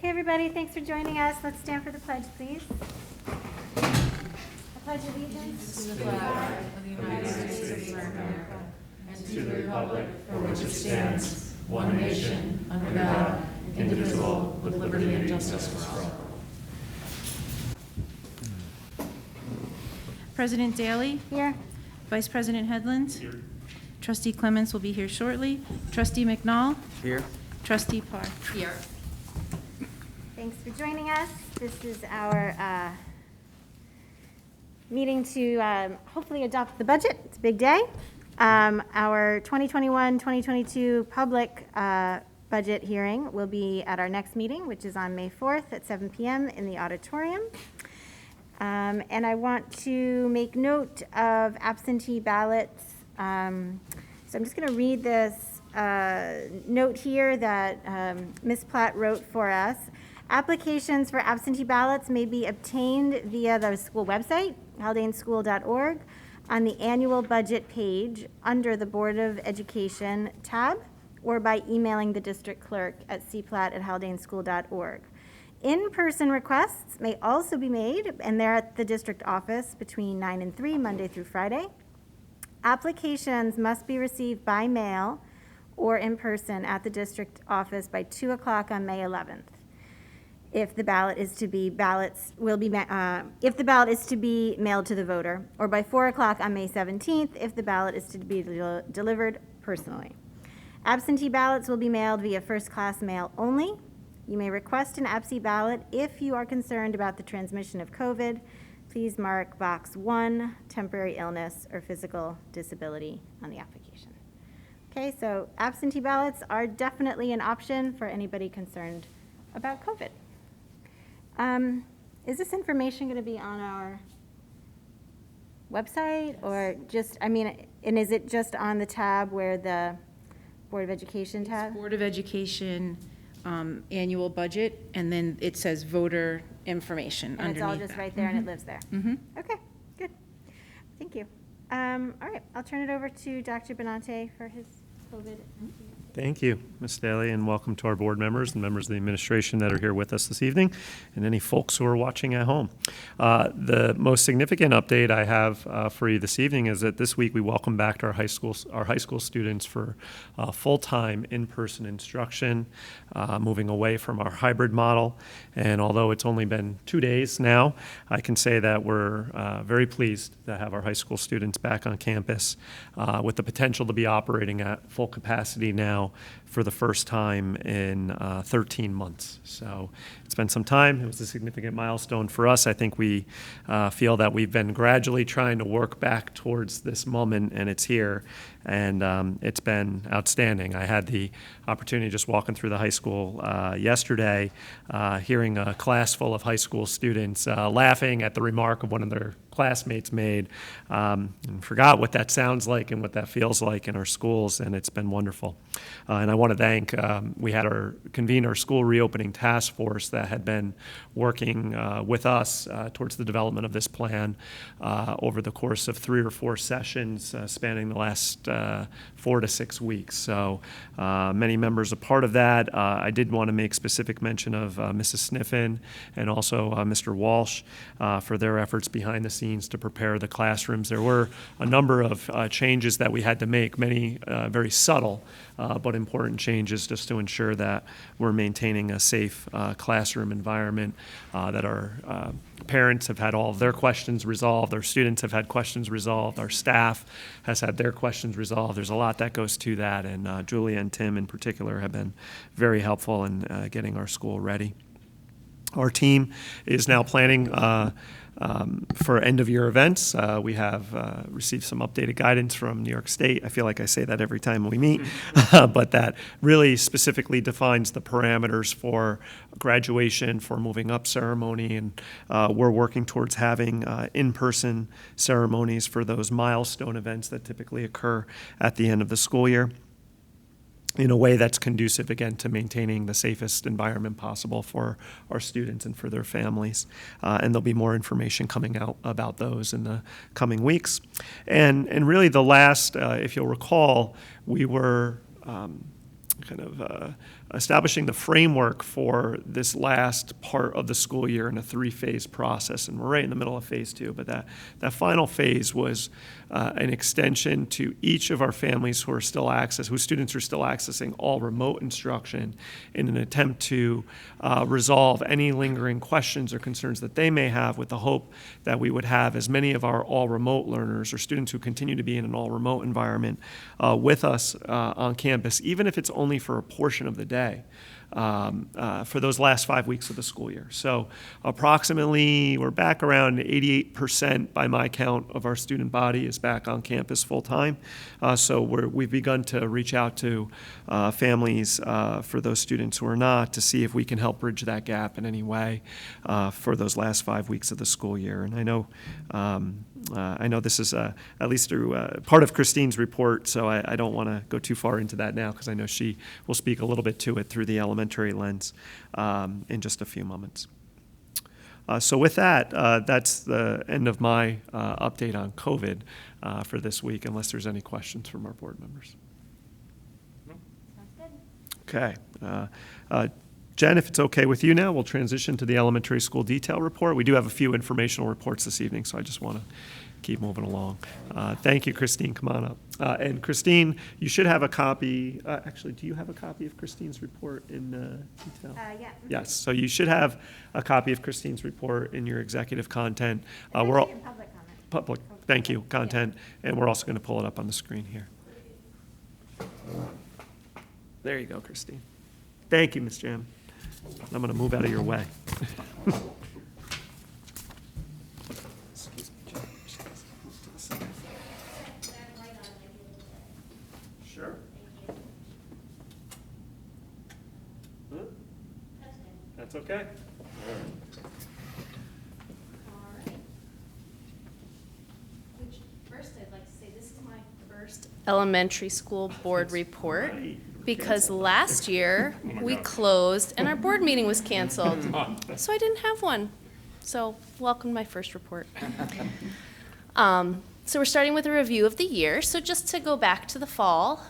Okay, everybody, thanks for joining us. Let's stand for the pledge, please. I pledge allegiance To the flag of the United States of America and to the republic for which it stands, one nation, under God, indivisible, with liberty and justice for all. President Daly. here. Vice President Headland. Here. Trustee Clements will be here shortly. Trustee McNall. Here. Trustee Parr. Here. Thanks for joining us. This is our meeting to hopefully adopt the budget. It's a big day. Our 2021-2022 public budget hearing will be at our next meeting, which is on May 4th at 7 p.m. in the auditorium. And I want to make note of absentee ballots. So I'm just going to read this note here that Ms. Platt wrote for us. Applications for absentee ballots may be obtained via the school website, haldaneschool.org, on the annual budget page under the Board of Education tab, or by emailing the District Clerk at cplatt@haldaneschool.org. In-person requests may also be made, and they're at the district office between 9 and 3, Monday through Friday. Applications must be received by mail or in person at the district office by 2 o'clock on May 11th. If the ballot is to be if the ballot is to be mailed to the voter, or by 4 o'clock on May 17th if the ballot is to be delivered personally. Absentee ballots will be mailed via first-class mail only. You may request an absentee ballot if you are concerned about the transmission of COVID. Please mark box 1, temporary illness or physical disability on the application. Okay, so absentee ballots are definitely an option for anybody concerned about COVID. Is this information going to be on our website or just, and is it just on the tab where the Board of Education tab? Board of Education annual budget, and then it says voter information And underneath it's all just that. right there and it lives there? Mhm. Okay, good. Thank you. All right, I'll turn it over to Dr. Benante for his COVID. Thank you, Ms. Daly, and welcome to our board members and members of the administration that are here with us this evening, and any folks who are watching at home. The most significant update I have for you this evening is that this week we welcome back to our high school students for full-time in-person instruction, moving away from our hybrid model. And although it's only been 2 days now, I can say that we're very pleased to have our high school students back on campus with the potential to be operating at full capacity now for the first time in 13 months. So it's been some time. It was a significant milestone for us. I think we feel that we've been gradually trying to work back towards this moment, and it's here. And it's been outstanding. I had the opportunity just walking through the high school yesterday, hearing a class full of high school students laughing at the remark of one of their classmates made, and forgot what that sounds like and what that feels like in our schools, and it's been wonderful. And I want to thank, we had convened our school reopening task force that had been working with us towards the development of this plan over the course of 3 or 4 sessions spanning the last 4 to 6 weeks. So many members a part of that. I did want to make specific mention of Mrs. Sniffen and also Mr. Walsh for their efforts behind the scenes to prepare the classrooms. There were a number of changes that we had to make, many very subtle but important changes just to ensure that we're maintaining a safe classroom environment, that our parents have had all of their questions resolved, our students have had questions resolved, our staff has had their questions resolved. There's a lot that goes to that, and Julia and Tim in particular have been very helpful in getting our school ready. Our team is now planning for end-of-year events. We have received some updated guidance from New York State. I feel like I say that every time we meet, but that really specifically defines the parameters for graduation, for moving up ceremony, and we're working towards having in-person ceremonies for those milestone events that typically occur at the end of the school year, in a way that's conducive, again, to maintaining the safest environment possible for our students and for their families. And there'll be more information coming out about those in the coming weeks. And really the last, if you'll recall, we were kind of establishing the framework for this last part of the school year in a 3-phase process. And we're right in the middle of phase 2, but that final phase was an extension to each of our families whose students are still accessing all remote instruction in an attempt to resolve any lingering questions or concerns that they may have, with the hope that we would have as many of our all remote learners or students who continue to be in an all remote environment with us on campus, even if it's only for a portion of the day, for those last 5 weeks of the school year. So approximately, we're back around 88% by my count of our student body is back on campus full time. So we've begun to reach out to families for those students who are not, to see if we can help bridge that gap in any way for those last 5 weeks of the school year. And I know this is at least through part of Christine's report, so I don't want to go too far into that now, because I know she will speak a little bit to it through the elementary lens in just a few moments. So with that, that's the end of my update on COVID for this week, unless there's any questions from our board members. Sounds good. Okay. Jen, if it's okay with you now, we'll transition to the elementary school detail report. We do have a few informational reports this evening, so I just want to keep moving along. Thank you, Christine. Come on up. And Christine, you should have a copy. Actually, do you have a copy of Christine's report in detail? Yeah. Yes, so you should have a copy of Christine's report in your executive content. And We're all in public comment. public, thank you, content, and we're also going to pull it up on the screen here. There you go, Christine. Thank you, Ms. Jam. I'm going to move out of your way. Excuse me, Jen. Just move to the side. Sure. Huh? That's okay. First, I'd like to say this is my first elementary school board report, Right. because last year we closed and our board meeting was canceled, so I didn't have one. So welcome to my first report. So we're starting with a review of the year. So just to go back to the fall,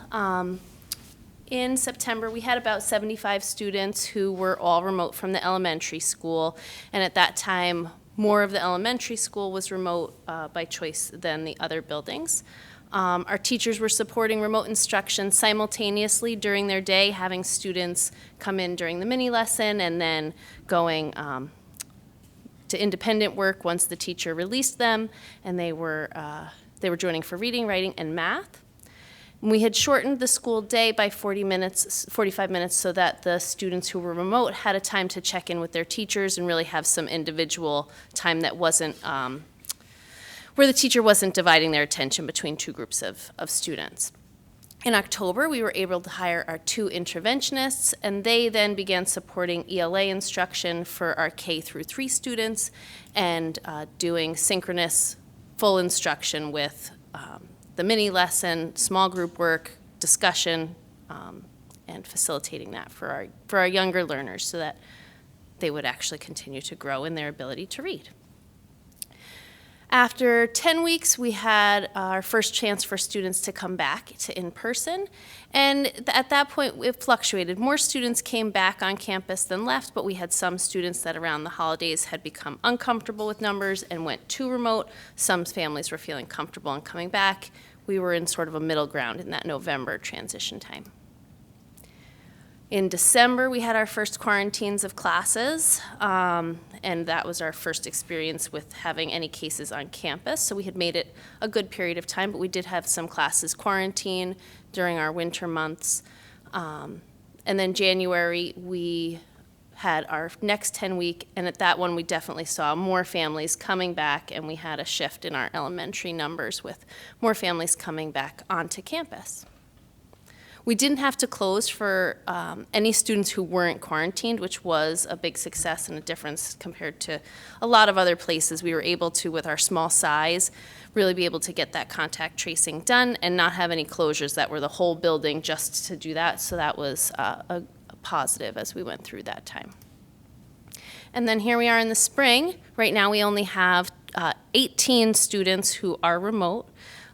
in September we had about 75 students who were all remote from the elementary school, and at that time more of the elementary school was remote by choice than the other buildings. Our teachers were supporting remote instruction simultaneously during their day, having students come in during the mini lesson and then going to independent work once the teacher released them, and they were joining for reading, writing, and math. We had shortened the school day by 45 minutes so that the students who were remote had a time to check in with their teachers and really have some individual time that wasn't where the teacher wasn't dividing their attention between two groups of students. In October, we were able to hire our 2 interventionists, and they then began supporting ELA instruction for our K through 3 students and doing synchronous full instruction with the mini lesson, small group work, discussion, and facilitating that for our younger learners so that they would actually continue to grow in their ability to read. After 10 weeks, we had our first chance for students to come back to in-person, and at that point, it fluctuated. More students came back on campus than left, but we had some students that around the holidays had become uncomfortable with numbers and went to remote. Some families were feeling comfortable and coming back. We were in sort of a middle ground in that November transition time. In December, we had our first quarantines of classes, and that was our first experience with having any cases on campus. So we had made it a good period of time, but we did have some classes quarantine during our winter months. And then January, we had our next 10-week, and at that one, we definitely saw more families coming back, and we had a shift in our elementary numbers with more families coming back onto campus. We didn't have to close for any students who weren't quarantined, which was a big success and a difference compared to a lot of other places. We were able to, with our small size, really be able to get that contact tracing done and not have any closures that were the whole building just to do that. So that was a positive as we went through that time. And then here we are in the spring. Right now we only have 18 students who are remote.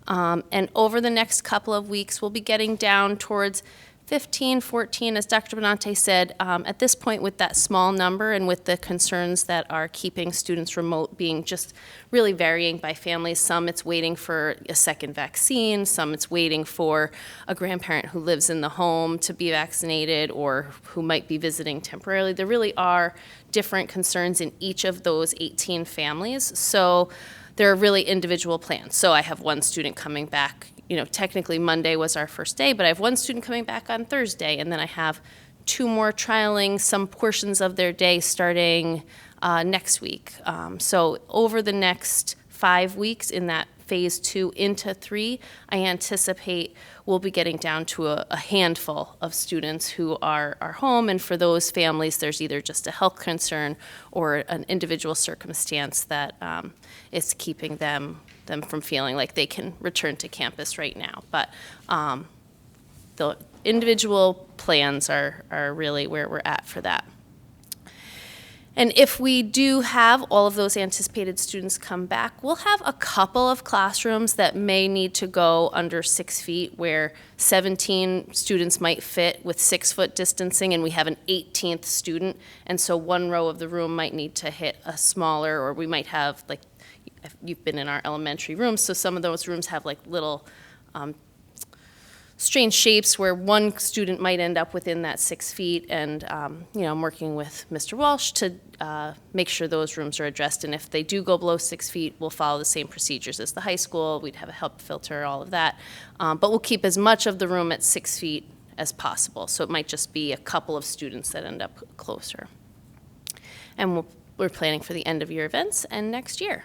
And over the next couple of weeks, we'll be getting down towards 15, 14, as Dr. Benante said, at this point with that small number and with the concerns that are keeping students remote being just really varying by families. Some it's waiting for a second vaccine, some it's waiting for a grandparent who lives in the home to be vaccinated or who might be visiting temporarily. There really are different concerns in each of those 18 families. So there are really individual plans. So I have one student coming back, technically Monday was our first day, but I have one student coming back on Thursday, and then I have 2 more trialing some portions of their day starting next week. So over the next 5 weeks in that phase 2 into 3, I anticipate we'll be getting down to a handful of students who are home, and for those families, there's either just a health concern or an individual circumstance that is keeping them from feeling like they can return to campus right now. But the individual plans are really where we're at for that. And if we do have all of those anticipated students come back, we'll have a couple of classrooms that may need to go under 6 feet, where 17 students might fit with 6-foot distancing, and we have an 18th student, and so one row of the room might need to hit a smaller, or we might have, like, if you've been in our elementary rooms, so some of those rooms have like little strange shapes where one student might end up within that 6 feet, and I'm working with Mr. Walsh to make sure those rooms are addressed, and if they do go below 6 feet, we'll follow the same procedures as the high school. We'd have a HEPA filter, all of that, but we'll keep as much of the room at 6 feet as possible, so it might just be a couple of students that end up closer. And we're planning for the end of year events and next year.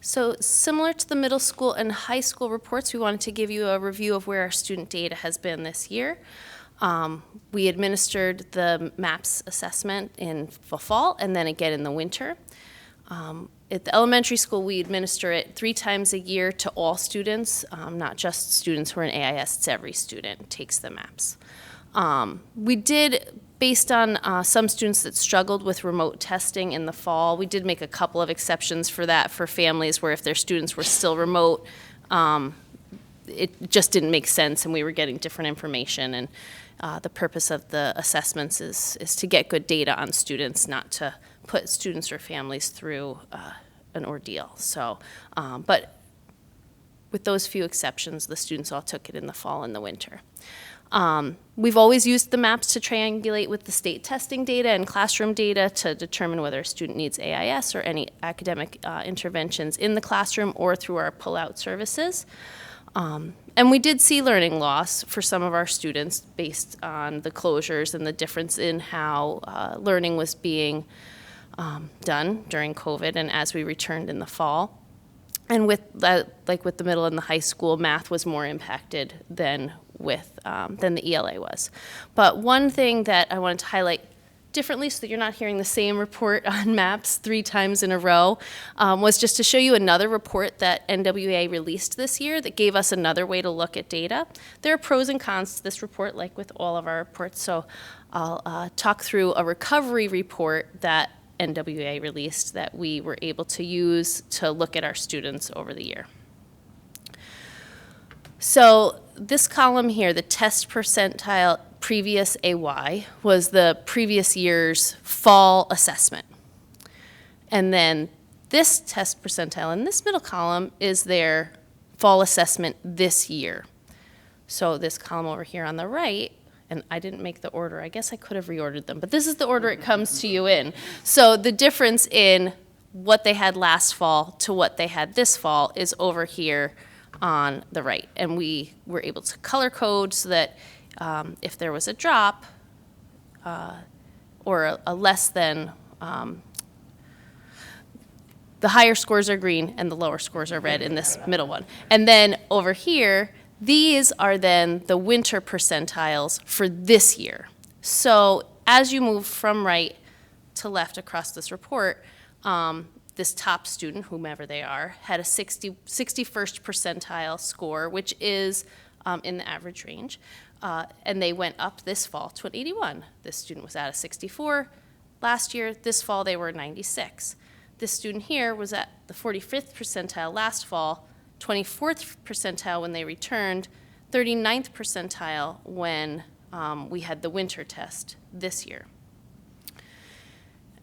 So similar to the middle school and high school reports, we wanted to give you a review of where our student data has been this year. We administered the MAPS assessment in the fall and then again in the winter. At the elementary school, we administer it 3 times a year to all students, not just students who are in AIS, it's every student takes the MAPS. We did, based on some students that struggled with remote testing in the fall, we did make a couple of exceptions for that for families where if their students were still remote, it just didn't make sense and we were getting different information. And the purpose of the assessments is to get good data on students, not to put students or families through an ordeal. So, but with those few exceptions, the students all took it in the fall and the winter. We've always used the MAPS to triangulate with the state testing data and classroom data to determine whether a student needs AIS or any academic interventions in the classroom or through our pull-out services. And we did see learning loss for some of our students based on the closures and the difference in how learning was being done during COVID and as we returned in the fall. And with that, like with the middle and the high school, math was more impacted than the ELA was. But one thing that I wanted to highlight differently so that you're not hearing the same report on MAPS 3 times in a row was just to show you another report that NWA released this year that gave us another way to look at data. There are pros and cons to this report, like with all of our reports, so I'll talk through a recovery report that NWA released that we were able to use to look at our students over the year. So this column here, the test percentile previous AY, was the previous year's fall assessment. And then this test percentile in this middle column is their fall assessment this year. So this column over here on the right, and I didn't make the order, I guess I could have reordered them, but this is the order it comes to you in. So the difference in what they had last fall to what they had this fall is over here on the right. And we were able to color code so that if there was a drop or a less than, the higher scores are green and the lower scores are red in this middle one. And then over here, these are then the winter percentiles for this year. So as you move from right to left across this report, this top student, whomever they are, had a 61st percentile score, which is in the average range. And they went up this fall to an 81. This student was at a 64 last year. This fall, they were 96. This student here was at the 45th percentile last fall, 24th percentile when they returned, 39th percentile when we had the winter test this year.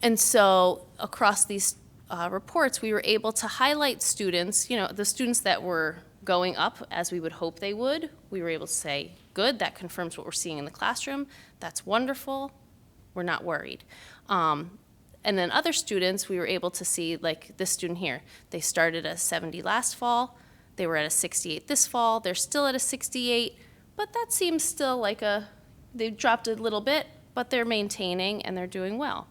And so across these reports, we were able to highlight students, the students that were going up as we would hope they would. We were able to say, good, that confirms what we're seeing in the classroom. That's wonderful. We're not worried. And then other students, we were able to see, like this student here, they started at a 70 last fall. They were at a 68 this fall. They're still at a 68, but that seems still like they've dropped a little bit, but they're maintaining and they're doing well.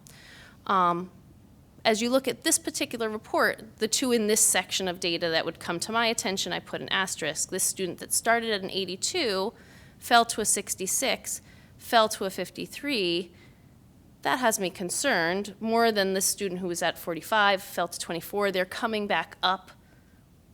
As you look at this particular report, the two in this section of data that would come to my attention, I put an asterisk. This student that started at an 82 fell to a 66, fell to a 53. That has me concerned more than this student who was at 45, fell to 24. They're coming back up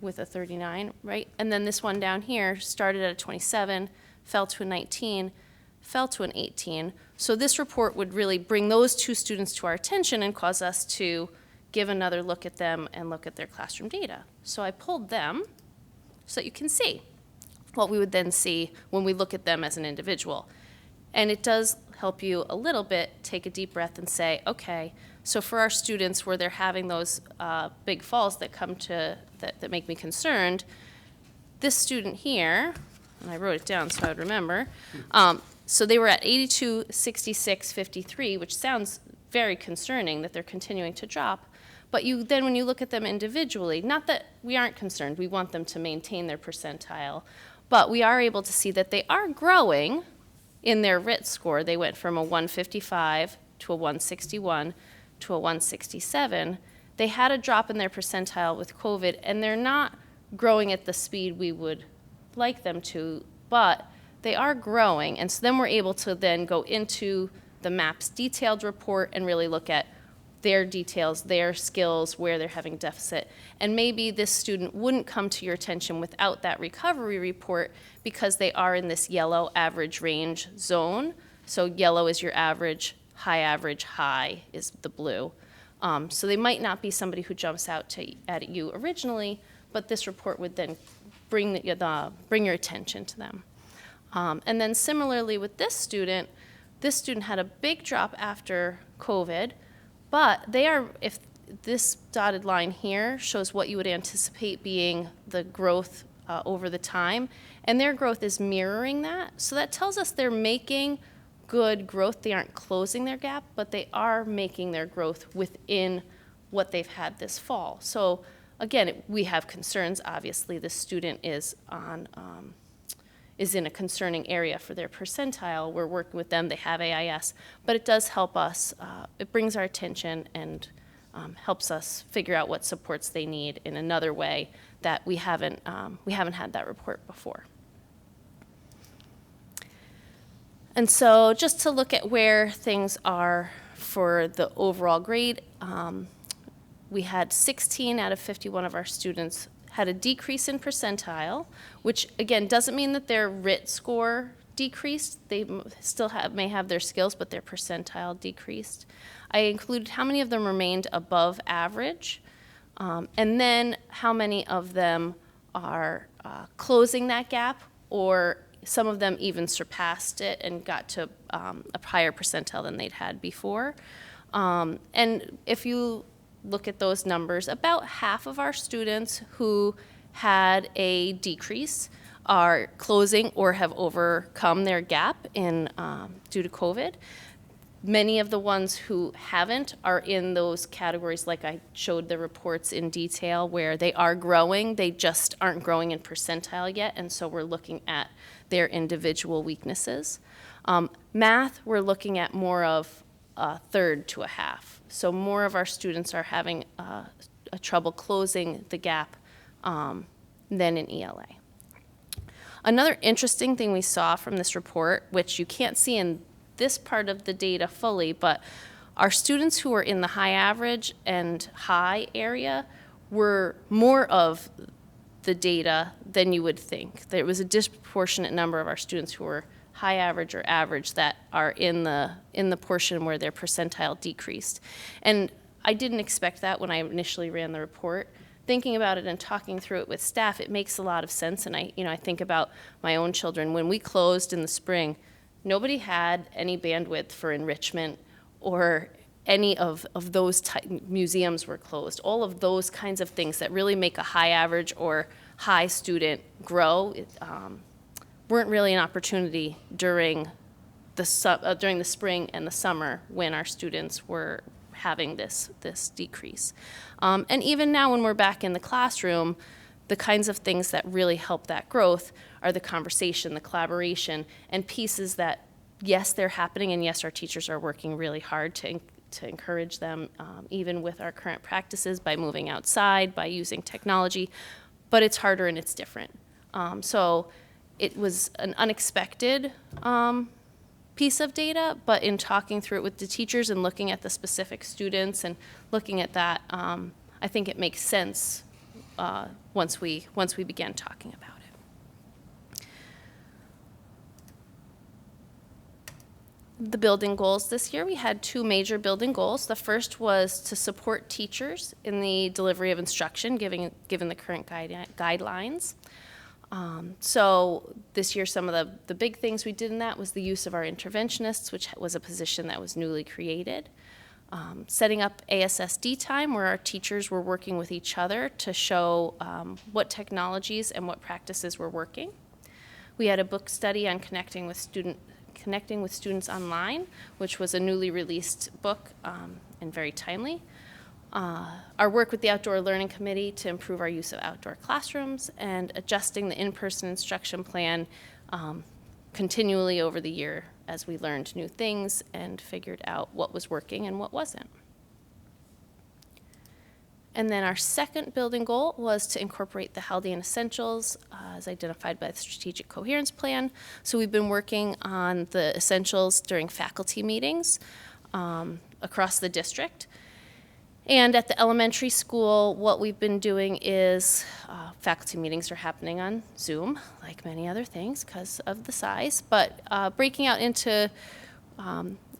with a 39, right? And then this one down here started at a 27, fell to a 19, fell to an 18. So this report would really bring those two students to our attention and cause us to give another look at them and look at their classroom data. So I pulled them so that you can see what we would then see when we look at them as an individual. And it does help you a little bit take a deep breath and say, okay, so for our students where they're having those big falls that come to, that make me concerned, this student here, and I wrote it down so I would remember, so they were at 82, 66, 53, which sounds very concerning that they're continuing to drop. But then when you look at them individually, not that we aren't concerned, we want them to maintain their percentile, but we are able to see that they are growing in their RIT score. They went from a 155 to a 161 to a 167. They had a drop in their percentile with COVID, and they're not growing at the speed we would like them to, but they are growing. And so then we're able to then go into the MAPS detailed report and really look at their details, their skills, where they're having deficit. And maybe this student wouldn't come to your attention without that recovery report because they are in this yellow average range zone. So yellow is your average, high is the blue. So they might not be somebody who jumps out at you originally, but this report would then bring your attention to them. And then similarly with this student had a big drop after COVID, but they are, if this dotted line here shows what you would anticipate being the growth over the time, and their growth is mirroring that. So that tells us they're making good growth. They aren't closing their gap, but they are making their growth within what they've had this fall. So again, we have concerns. Obviously, the student is in a concerning area for their percentile. We're working with them. They have AIS, but it does help us. It brings our attention and helps us figure out what supports they need in another way that we haven't had that report before. And so just to look at where things are for the overall grade, we had 16 out of 51 of our students had a decrease in percentile, which again doesn't mean that their RIT score decreased. They still may have their skills, but their percentile decreased. I included how many of them remained above average, and then how many of them are closing that gap, or some of them even surpassed it and got to a higher percentile than they'd had before. And if you look at those numbers, about half of our students who had a decrease are closing or have overcome their gap due to COVID. Many of the ones who haven't are in those categories, like I showed the reports in detail, where they are growing, they just aren't growing in percentile yet, and so we're looking at their individual weaknesses. Math, we're looking at more of a third to a half. So more of our students are having a trouble closing the gap than in ELA. Another interesting thing we saw from this report, which you can't see in this part of the data fully, but our students who were in the high average and high area were more of the data than you would think. There was a disproportionate number of our students who were high average or average that are in the portion where their percentile decreased. And I didn't expect that when I initially ran the report, thinking about it and talking through it with staff, it makes a lot of sense. And I think about my own children. When we closed in the spring, nobody had any bandwidth for enrichment, or any of those museums were closed. All of those kinds of things that really make a high average or high student grow weren't really an opportunity during the spring and the summer when our students were having this decrease. And even now when we're back in the classroom, the kinds of things that really help that growth are the conversation, the collaboration, and pieces that, yes, they're happening, and yes, our teachers are working really hard to encourage them, even with our current practices, by moving outside, by using technology, but it's harder and it's different. So it was an unexpected piece of data, but in talking through it with the teachers and looking at the specific students and looking at that, I think it makes sense once we began talking about it. The building goals this year, we had 2 major building goals. The first was to support teachers in the delivery of instruction, given the current guidelines. So this year, some of the big things we did in that was the use of our interventionists, which was a position that was newly created. Setting up ASSD time, where our teachers were working with each other to show what technologies and what practices were working. We had a book study on connecting with students online, which was a newly released book and very timely. Our work with the Outdoor Learning Committee to improve our use of outdoor classrooms, and adjusting the in-person instruction plan continually over the year as we learned new things and figured out what was working and what wasn't. And then our second building goal was to incorporate the Haldane Essentials as identified by the Strategic Coherence Plan. So we've been working on the essentials during faculty meetings across the district. And at the elementary school, what we've been doing is faculty meetings are happening on Zoom, like many other things because of the size, but breaking out into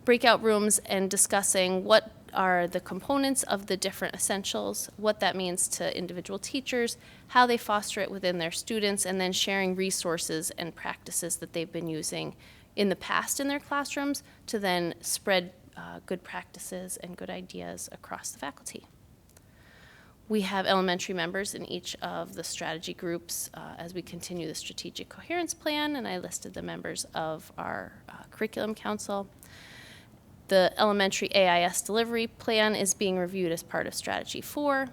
breakout rooms and discussing what are the components of the different essentials, what that means to individual teachers, how they foster it within their students, and then sharing resources and practices that they've been using in the past in their classrooms to then spread good practices and good ideas across the faculty. We have elementary members in each of the strategy groups as we continue the Strategic Coherence Plan, and I listed the members of our Curriculum Council. The elementary AIS delivery plan is being reviewed as part of Strategy 4.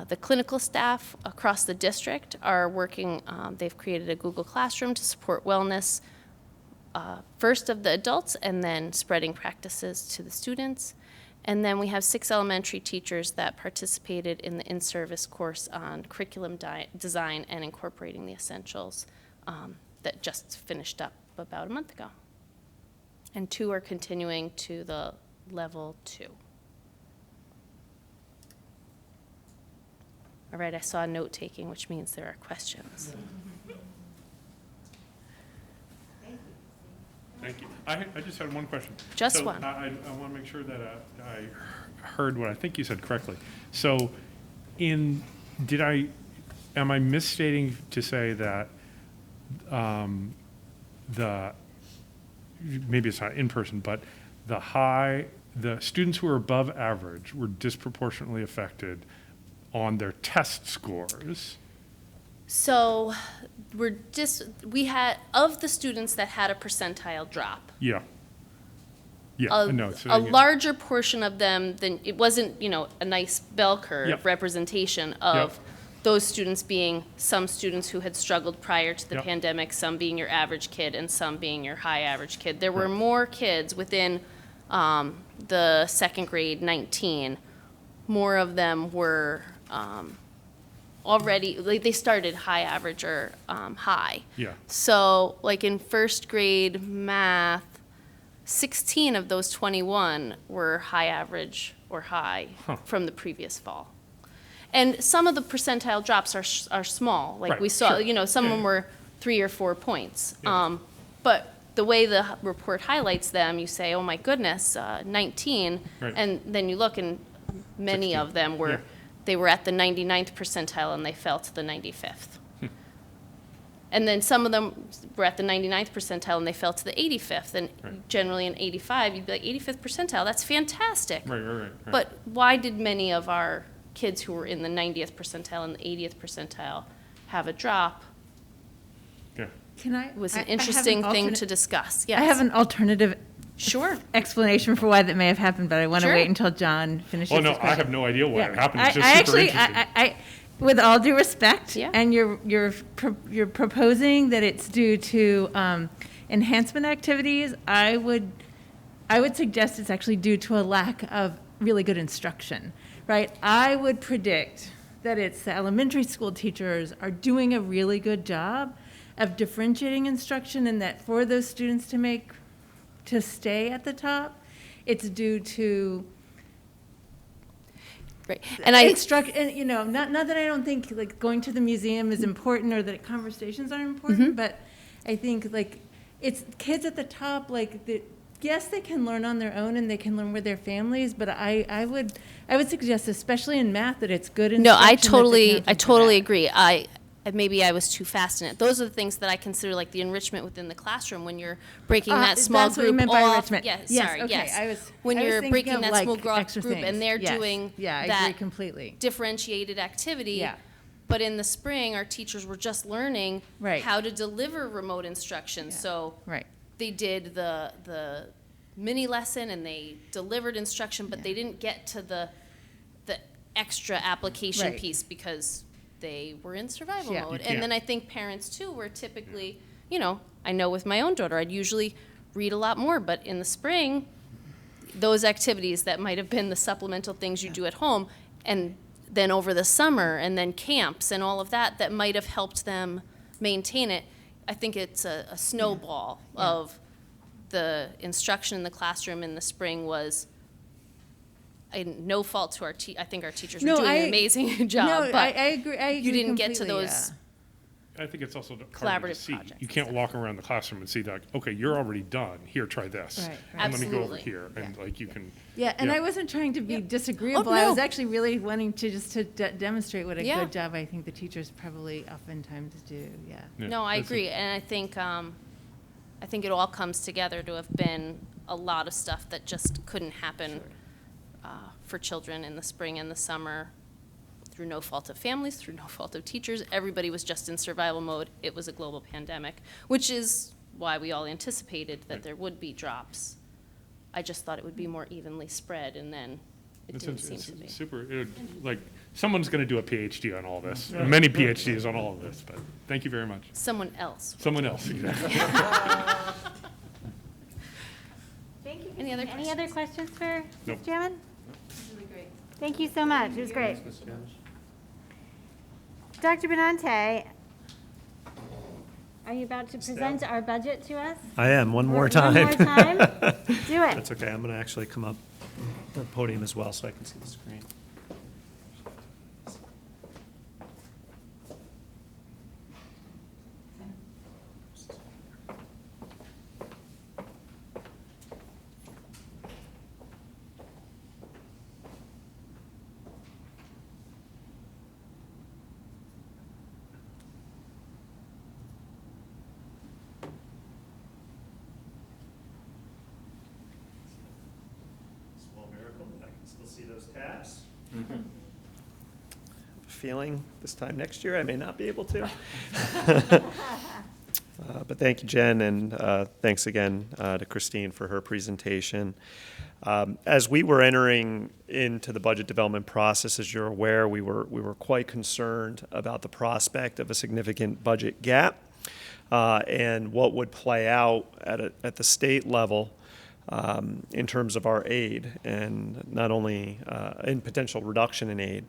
The clinical staff across the district are working, they've created a Google Classroom to support wellness, first of the adults and then spreading practices to the students. And then we have 6 elementary teachers that participated in the in-service course on curriculum design and incorporating the essentials that just finished up about a month ago. And 2 are continuing to the level 2. All right, I saw note-taking, which means there are questions. Thank you. I just had one question. Just one. I want to make sure that I heard what I think you said correctly. So am I misstating to say that maybe it's not in person, but the students who are above average were disproportionately affected on their test scores? So we had, of the students that had a percentile drop, Yeah. Yeah, I know. a larger portion of them than, it wasn't, a nice bell curve Yep. representation of Yep. those students being some students who had struggled prior to the Yep. pandemic, some being your average kid and some being your high average kid. There were Right. more kids within the second grade, 19. More of them were already, like they started high average or high. Yeah. So like in first grade math, 16 of those 21 were high average or high from the previous fall. And some of the percentile drops are small, like Right, we saw, sure. some of Yeah, them yeah. were 3 or 4 points. Yeah. But the way the report highlights them, you say, oh my goodness, 19, Right. and then you look and many 16, of them were yeah. they were at the 99th percentile and they fell to the 95th. And then some of them were at the 99th percentile and they fell to the 85th. And Right. generally in 85, you'd be like, 85th percentile, that's fantastic. Right. But why did many of our kids who were in the 90th percentile and the 80th percentile have a drop? Yeah. Can I? It was I an have interesting thing alternate- to discuss. Yes. I have an alternative Sure. explanation for why that may have happened, but I want to Sure. wait until John finishes Well, his no, I question. have no idea why it happened. It's I just super actually, interesting. with all due respect, Yeah. and you're proposing that it's due to enhancement activities, I would suggest it's actually due to a lack of really good instruction, right? I would predict that it's the elementary school teachers are doing a really good job of differentiating instruction, and that for those students to stay at the top, it's due to Right. And I, and not that I don't think like going to the museum is important or that conversations are important, but I think like it's kids at the top, like yes, they can learn on their own and they can learn with their families, but I would suggest, especially in math, that it's good no, instruction. I that's totally accounting for that. agree. Maybe I was too fast in it. Those are the things that I consider like the enrichment within the classroom when you're breaking that small that's what you group meant by off. enrichment. Yes, Yes, sorry, okay, yes. I When was you're thinking breaking of, that like, small group extra and things. they're Yes. doing Yeah, I that agree completely. differentiated activity. Yeah. But in the spring, our teachers were just learning Right. how to deliver remote instruction. So Right. they did the mini lesson and they delivered instruction, but they didn't get to the extra application Right. piece because they were in survival Yeah. mode. You And then can't. I think parents too were typically, I know with my own daughter, I'd usually read a lot more, but in the spring, those activities that might have been the supplemental things you do at home, and then over the summer, and then camps and all of that might have helped them maintain it. I think it's a snowball of the instruction in the classroom in the spring was no fault to I think our teachers were doing an amazing job, No, but I agree. I agree you didn't get to completely, those. I think it's also harder to Collaborative see. projects, You can't walk around the classroom and see that, okay, you're already done. Here, try this. Right, right. And let me go over Absolutely. here. And like you can. Yeah, and I wasn't trying to be disagreeable. Oh, I no. was actually really wanting to just to demonstrate what a Yeah. good job I think the teachers probably oftentimes do. Yeah. Yeah, No, I that's agree, and I think it all comes together to have been a lot of stuff that just couldn't happen for children in the spring and the summer through no fault of families, through no fault of teachers. Everybody was just in survival mode. It was a global pandemic, which is why we all anticipated that Right. there would be drops. I just thought it would be more evenly spread, and then it It's didn't seem to be. super. Like someone's going to do a PhD on all this. Many PhDs on all of this. But thank you very much. Someone else. Someone else. Exactly. Thank you. Any other Any other questions for Nope. Ms. Jamin? Thank you so much. It was great. Dr. Benante, are you about to present our budget to us? I am, one more One time. more time? Do it. That's okay, I'm going to actually come up the podium as well so I can see the screen. Small miracle, I can still see those tabs. Feeling this time next year I may not be able to. But thank you, Jen, and thanks again to Christine for her presentation. As we were entering into the budget development process, as you're aware, we were quite concerned about the prospect of a significant budget gap and what would play out at the state level in terms of our aid, and not only in potential reduction in aid.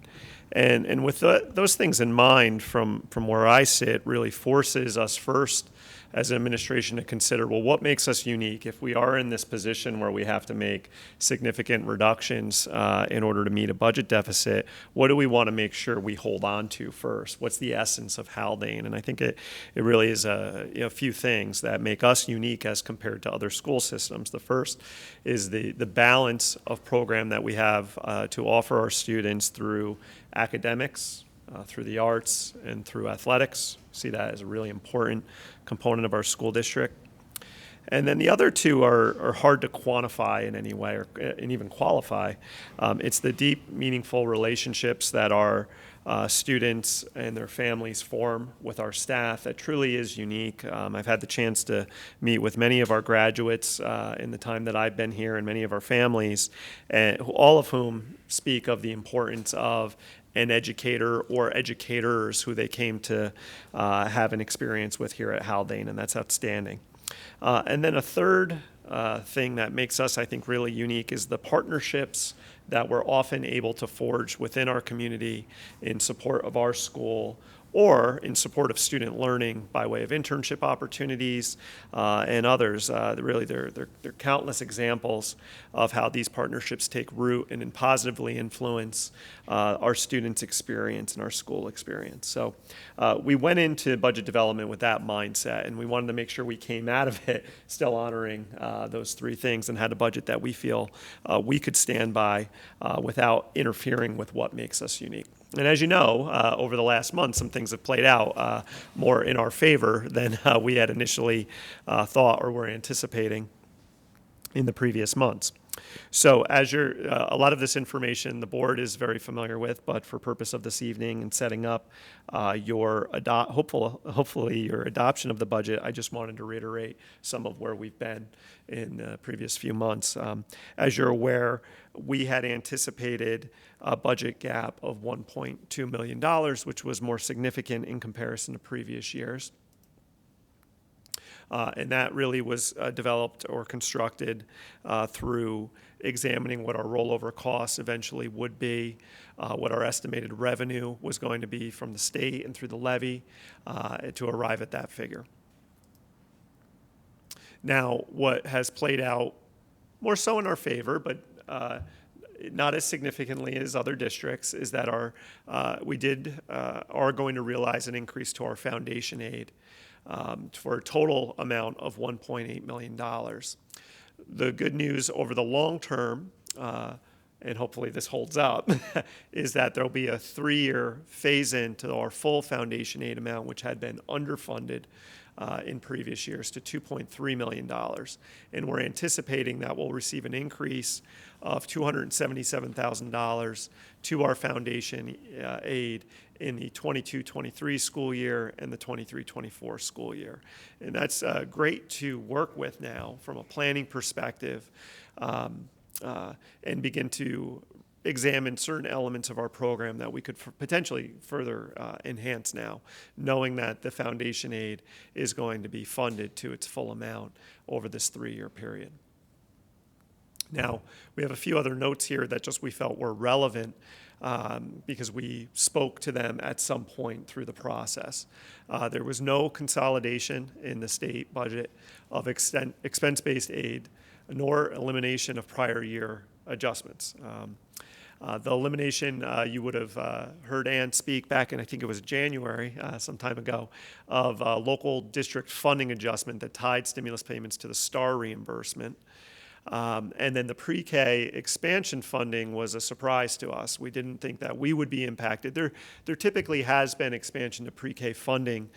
And with those things in mind, from where I sit, really forces us first as an administration to consider, well, what makes us unique? If we are in this position where we have to make significant reductions in order to meet a budget deficit, what do we want to make sure we hold on to first? What's the essence of Haldane? And I think it really is a few things that make us unique as compared to other school systems. The first is the balance of program that we have to offer our students through academics, through the arts, and through athletics. See that as a really important component of our school district. And then the other two are hard to quantify in any way and even qualify. It's the deep, meaningful relationships that our students and their families form with our staff that truly is unique. I've had the chance to meet with many of our graduates in the time that I've been here and many of our families, all of whom speak of the importance of an educator or educators who they came to have an experience with here at Haldane, and that's outstanding. And then a third thing that makes us, I think, really unique is the partnerships that we're often able to forge within our community in support of our school or in support of student learning by way of internship opportunities and others. Really, there are countless examples of how these partnerships take root and positively influence our students' experience and our school experience. So we went into budget development with that mindset, and we wanted to make sure we came out of it still honoring those three things and had a budget that we feel we could stand by without interfering with what makes us unique. And as you know, over the last month, some things have played out more in our favor than we had initially thought or were anticipating in the previous months. So as a lot of this information the board is very familiar with, but for purpose of this evening and setting up hopefully your adoption of the budget, I just wanted to reiterate some of where we've been in the previous few months. As you're aware, we had anticipated a budget gap of $1.2 million, which was more significant in comparison to previous years. And that really was developed or constructed through examining what our rollover costs eventually would be, what our estimated revenue was going to be from the state and through the levy to arrive at that figure. Now, what has played out more so in our favor, but not as significantly as other districts, is that we are going to realize an increase to our foundation aid for a total amount of $1.8 million. The good news over the long term, and hopefully this holds up, is that there'll be a 3-year phase-in to our full foundation aid amount, which had been underfunded in previous years to $2.3 million. And we're anticipating that we'll receive an increase of $277,000 to our foundation aid in the 22-23 school year and the 23-24 school year. And that's great to work with now from a planning perspective and begin to examine certain elements of our program that we could potentially further enhance now, knowing that the foundation aid is going to be funded to its full amount over this 3-year period. Now, we have a few other notes here that just we felt were relevant because we spoke to them at some point through the process. There was no consolidation in the state budget of expense-based aid, nor elimination of prior year adjustments. The elimination, you would have heard Ann speak back in, I think it was January, some time ago, of local district funding adjustment that tied stimulus payments to the STAR reimbursement. And then the pre-K expansion funding was a surprise to us. We didn't think that we would be impacted. There typically has been expansion to pre-K funding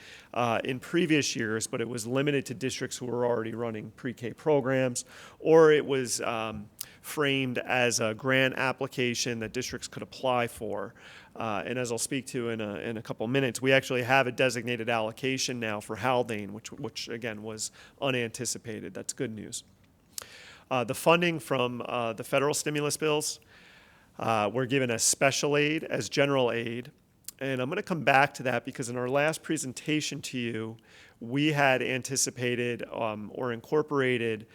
in previous years, but it was limited to districts who were already running pre-K programs, or it was framed as a grant application that districts could apply for. And as I'll speak to in a couple minutes, we actually have a designated allocation now for Haldane, which again was unanticipated. That's good news. The funding from the federal stimulus bills were given as special aid, as general aid. And I'm going to come back to that because in our last presentation to you, we had anticipated or incorporated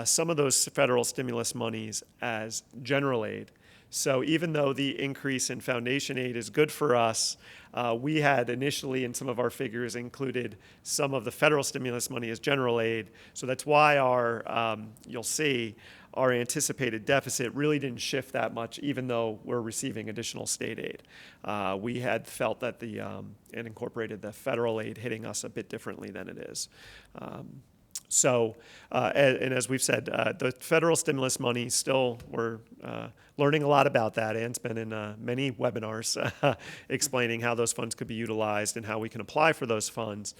some of those federal stimulus monies as general aid. So even though the increase in foundation aid is good for us, we had initially in some of our figures included some of the federal stimulus money as general aid. So that's why our, you'll see, our anticipated deficit really didn't shift that much, even though we're receiving additional state aid. We had felt that it incorporated the federal aid hitting us a bit differently than it is. And as we've said, the federal stimulus money still, we're learning a lot about that. Anne's been in many webinars explaining how those funds could be utilized and how we can apply for those funds.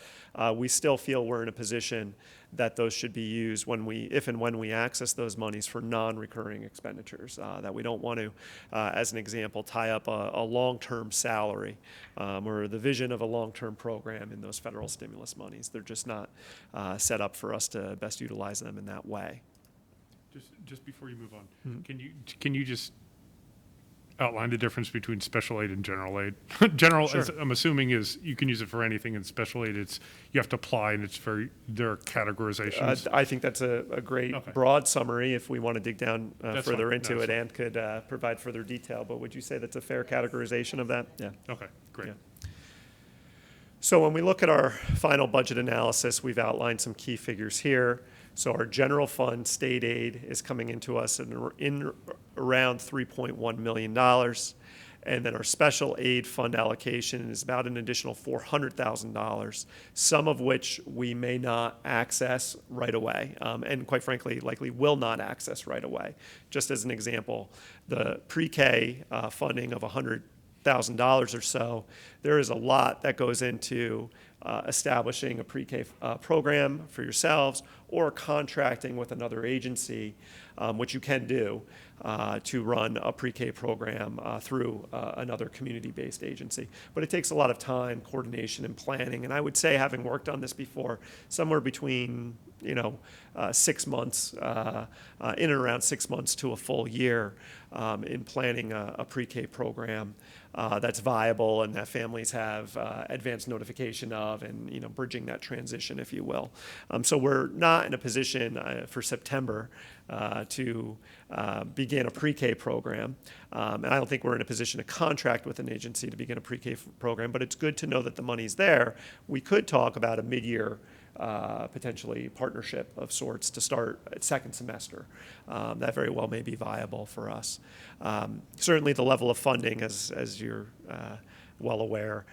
We still feel we're in a position that those should be used if and when we access those monies for non-recurring expenditures, that we don't want to, as an example, tie up a long-term salary or the vision of a long-term program in those federal stimulus monies. They're just not set up for us to best utilize them in that way. Just before you move on, can you just outline the difference between special aid and general aid? General, Sure. I'm assuming, is you can use it for anything, and special aid, you have to apply, and there are categorizations. I think that's a great broad summary. If we want to dig down further into it, Anne could provide further detail. But would you say that's a fair categorization of that? Yeah. Okay, great. Yeah. So when we look at our final budget analysis, we've outlined some key figures here. So our general fund state aid is coming into us in around $3.1 million. And then our special aid fund allocation is about an additional $400,000, some of which we may not access right away, and quite frankly, likely will not access right away. Just as an example, the pre-K funding of $100,000 or so, there is a lot that goes into establishing a pre-K program for yourselves or contracting with another agency, which you can do, to run a pre-K program through another community-based agency. But it takes a lot of time, coordination, and planning. And I would say, having worked on this before, somewhere between 6 months, in and around 6 months to a full year in planning a pre-K program that's viable and that families have advanced notification of, and bridging that transition, if you will. So we're not in a position for September to begin a pre-K program, and I don't think we're in a position to contract with an agency to begin a pre-K program. But it's good to know that the money's there. We could talk about a mid-year potentially partnership of sorts to start at second semester. That very well may be viable for us. Certainly the level of funding, as you're well aware,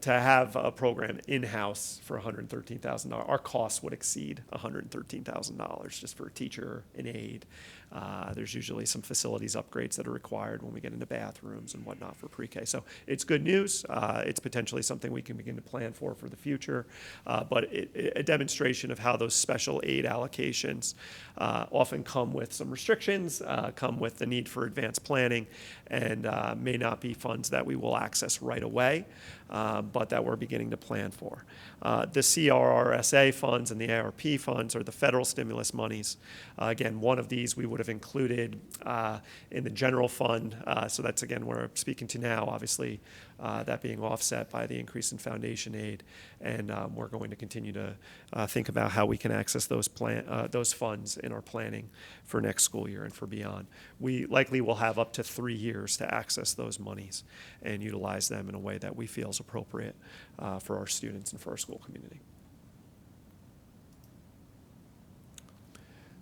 to have a program in-house for $113,000, our costs would exceed $113,000 just for a teacher and aide. There's usually some facilities upgrades that are required when we get into bathrooms and whatnot for pre-K. So it's good news. It's potentially something we can begin to plan for the future. But a demonstration of how those special aid allocations often come with some restrictions, come with the need for advanced planning, and may not be funds that we will access right away, but that we're beginning to plan for. The CRRSA funds and the ARP funds are the federal stimulus monies. Again, one of these we would have included in the general fund. So that's, again, where I'm speaking to now, obviously, that being offset by the increase in foundation aid. And we're going to continue to think about how we can access those funds in our planning for next school year and for beyond. We likely will have up to 3 years to access those monies and utilize them in a way that we feel is appropriate for our students and for our school community.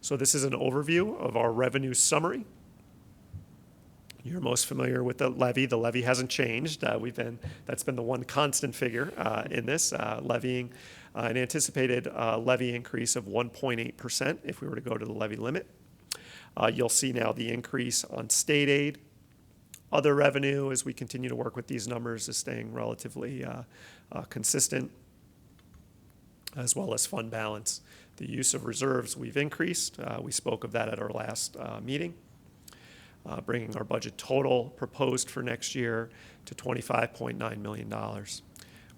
So this is an overview of our revenue summary. You're most familiar with the levy. The levy hasn't changed. That's been the one constant figure in this, levying an anticipated levy increase of 1.8% if we were to go to the levy limit. You'll see now the increase on state aid. Other revenue, as we continue to work with these numbers, is staying relatively consistent, as well as fund balance. The use of reserves we've increased. We spoke of that at our last meeting, bringing our budget total proposed for next year to $25.9 million,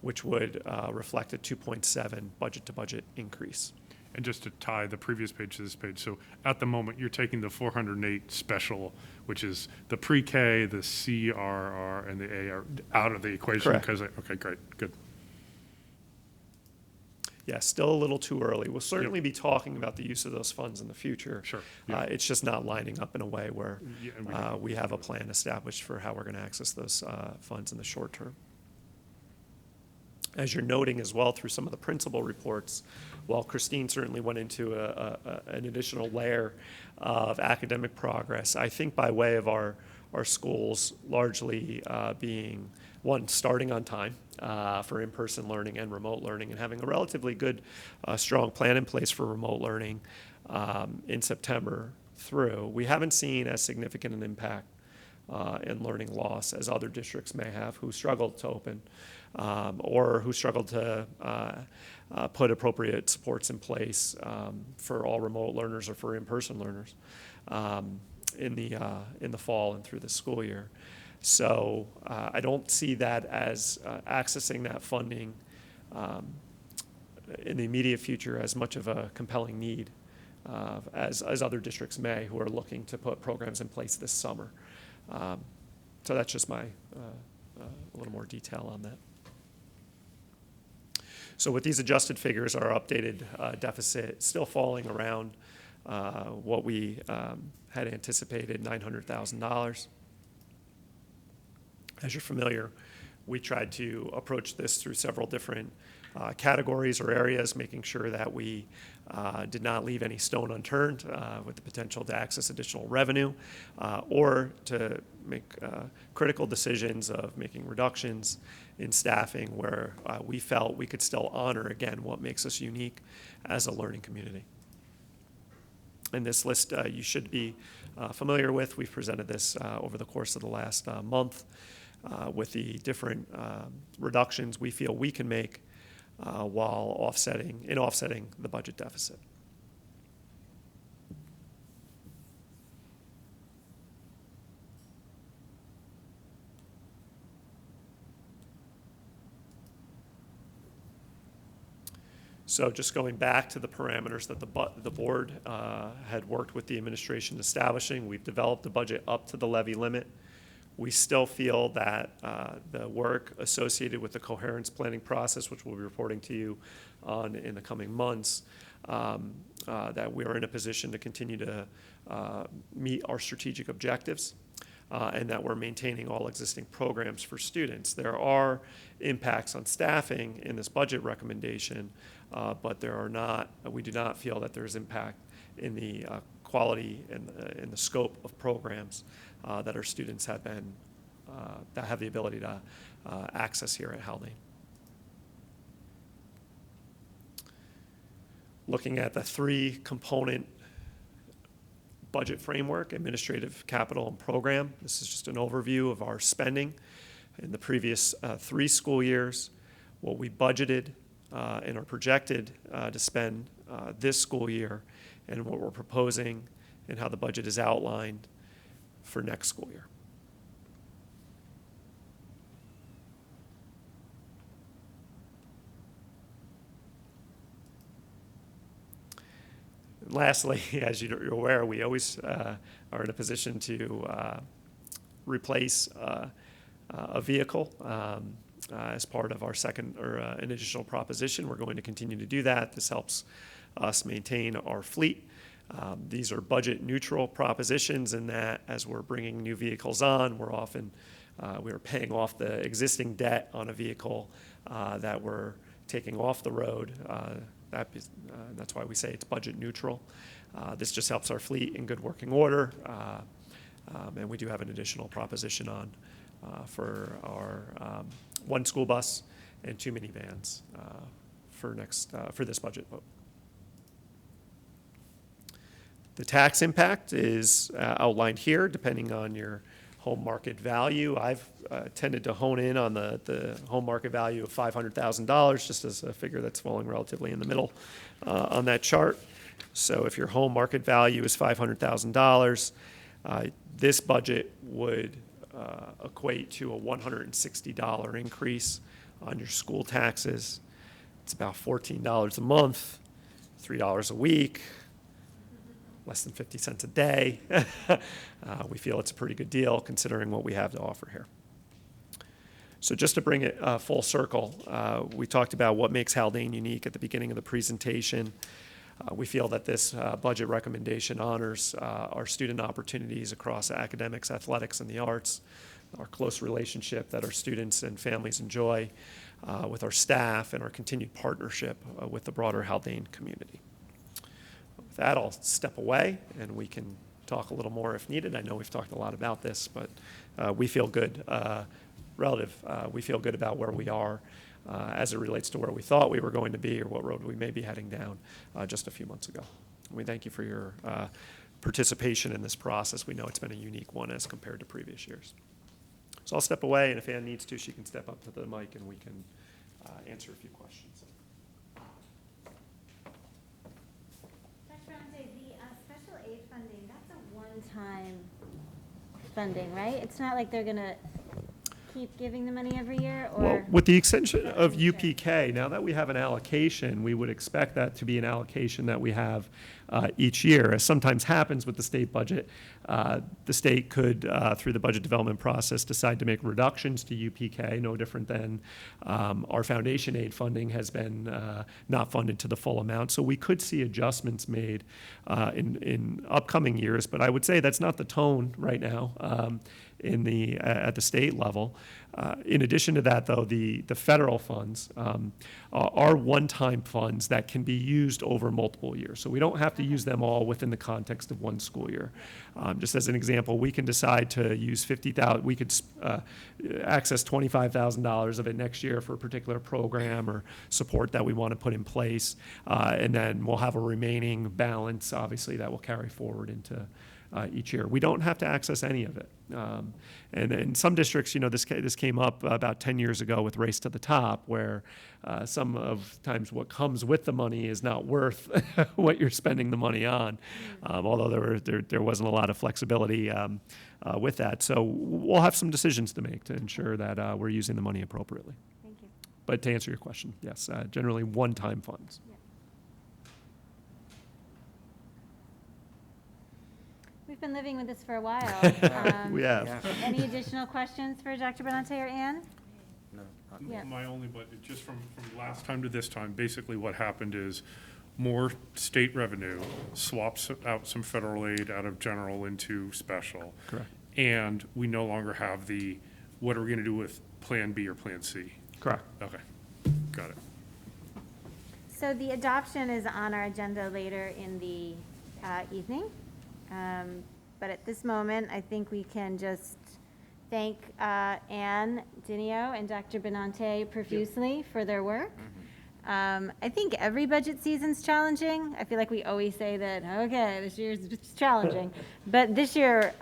which would reflect a 2.7 budget-to-budget increase. And just to tie the previous page to this page, so at the moment, you're taking the 408 special, which is the pre-K, the CRR, and the AR out of the equation. Correct. Okay, great, good. Yeah, still a little too early. We'll certainly be talking about the use of those funds in the future. Sure, yeah. It's just not lining up in a way where Yeah, and we have a plan established for how we're going to access those funds in the short term. As you're noting as well through some of the principal reports, while Christine certainly went into an additional layer of academic progress, I think by way of our schools largely being, one, starting on time for in-person learning and remote learning, and having a relatively good, strong plan in place for remote learning in September through, we haven't seen as significant an impact in learning loss as other districts may have who struggled to open or who struggled to put appropriate supports in place for all remote learners or for in-person learners in the fall and through the school year. So I don't see that as accessing that funding in the immediate future as much of a compelling need as other districts may who are looking to put programs in place this summer. So that's just my a little more detail on that. So with these adjusted figures, our updated deficit still falling around what we had anticipated, $900,000. As you're familiar, we tried to approach this through several different categories or areas, making sure that we did not leave any stone unturned with the potential to access additional revenue or to make critical decisions of making reductions in staffing where we felt we could still honor, again, what makes us unique as a learning community. And this list you should be familiar with. We've presented this over the course of the last month with the different reductions we feel we can make while offsetting the budget deficit. So just going back to the parameters that the board had worked with the administration establishing, we've developed the budget up to the levy limit. We still feel that the work associated with the coherence planning process, which we'll be reporting to you on in the coming months, that we are in a position to continue to meet our strategic objectives and that we're maintaining all existing programs for students. There are impacts on staffing in this budget recommendation, but we do not feel that there's impact in the quality and in the scope of programs that our students have been, that have the ability to access here at Haldane. Looking at the three component budget framework, administrative, capital, and program. This is just an overview of our spending in the previous 3 school years, what we budgeted and are projected to spend this school year, and what we're proposing and how the budget is outlined for next school year. Lastly, as you're aware, we always are in a position to replace a vehicle as part of our second or an additional proposition. We're going to continue to do that. This helps us maintain our fleet. These are budget neutral propositions in that as we're bringing new vehicles on, we're paying off the existing debt on a vehicle that we're taking off the road. That's why we say it's budget neutral. This just helps our fleet in good working order. And we do have an additional proposition on for our 1 school bus and 2 minivans for this budget vote. The tax impact is outlined here depending on your home market value. I've tended to hone in on the home market value of $500,000 just as a figure that's falling relatively in the middle on that chart. So if your home market value is $500,000, this budget would equate to a $160 increase on your school taxes. It's about $14 a month, $3 a week, less than 50 cents a day. We feel it's a pretty good deal considering what we have to offer here. So just to bring it full circle, we talked about what makes Haldane unique at the beginning of the presentation. We feel that this budget recommendation honors our student opportunities across academics, athletics, and the arts, our close relationship that our students and families enjoy with our staff, and our continued partnership with the broader Haldane community. With that, I'll step away, and we can talk a little more if needed. I know we've talked a lot about this, but we feel good, we feel good about where we are as it relates to where we thought we were going to be or what road we may be heading down just a few months ago. We thank you for your participation in this process. We know it's been a unique one as compared to previous years. So I'll step away, and if Ann needs to, she can step up to the mic and we can answer a few questions. Dr. Benante, the special aid funding, that's a one-time funding, right? It's not like they're going to keep giving the money every year, or? Well, with the extension of UPK, now that we have an allocation, we would expect that to be an allocation that we have each year. As sometimes happens with the state budget, the state could, through the budget development process, decide to make reductions to UPK, no different than our foundation aid funding has been not funded to the full amount. So we could see adjustments made in upcoming years, but I would say that's not the tone right now at the state level. In addition to that, though, the federal funds are one-time funds that can be used over multiple years. So we don't have to use them all within the context of one school year. Just as an example, we can decide to use $50,000. We could access $25,000 of it next year for a particular program or support that we want to put in place, and then we'll have a remaining balance, obviously, that will carry forward into each year. We don't have to access any of it. And in some districts, this came up about 10 years ago with Race to the Top, where some of times what comes with the money is not worth what you're spending the money on, although there wasn't a lot of flexibility with that. So we'll have some decisions to make to ensure that we're using the money appropriately. Thank you. But to answer your question, yes, generally one-time funds. Yeah. We've been living with this for a while. We have. Any additional questions for Dr. Benante or Ann? No. Yeah. My only, but just from last time to this time, basically what happened is more state revenue swaps out some federal aid out of general into special. Correct. And we no longer have what are we going to do with Plan B or Plan C? Correct. Okay, got it. So the adoption is on our agenda later in the evening. But at this moment, I think we can just thank Ann Dinio and Dr. Benante profusely for their work. I think every budget season's challenging. I feel like we always say that, okay, this year's challenging. But this year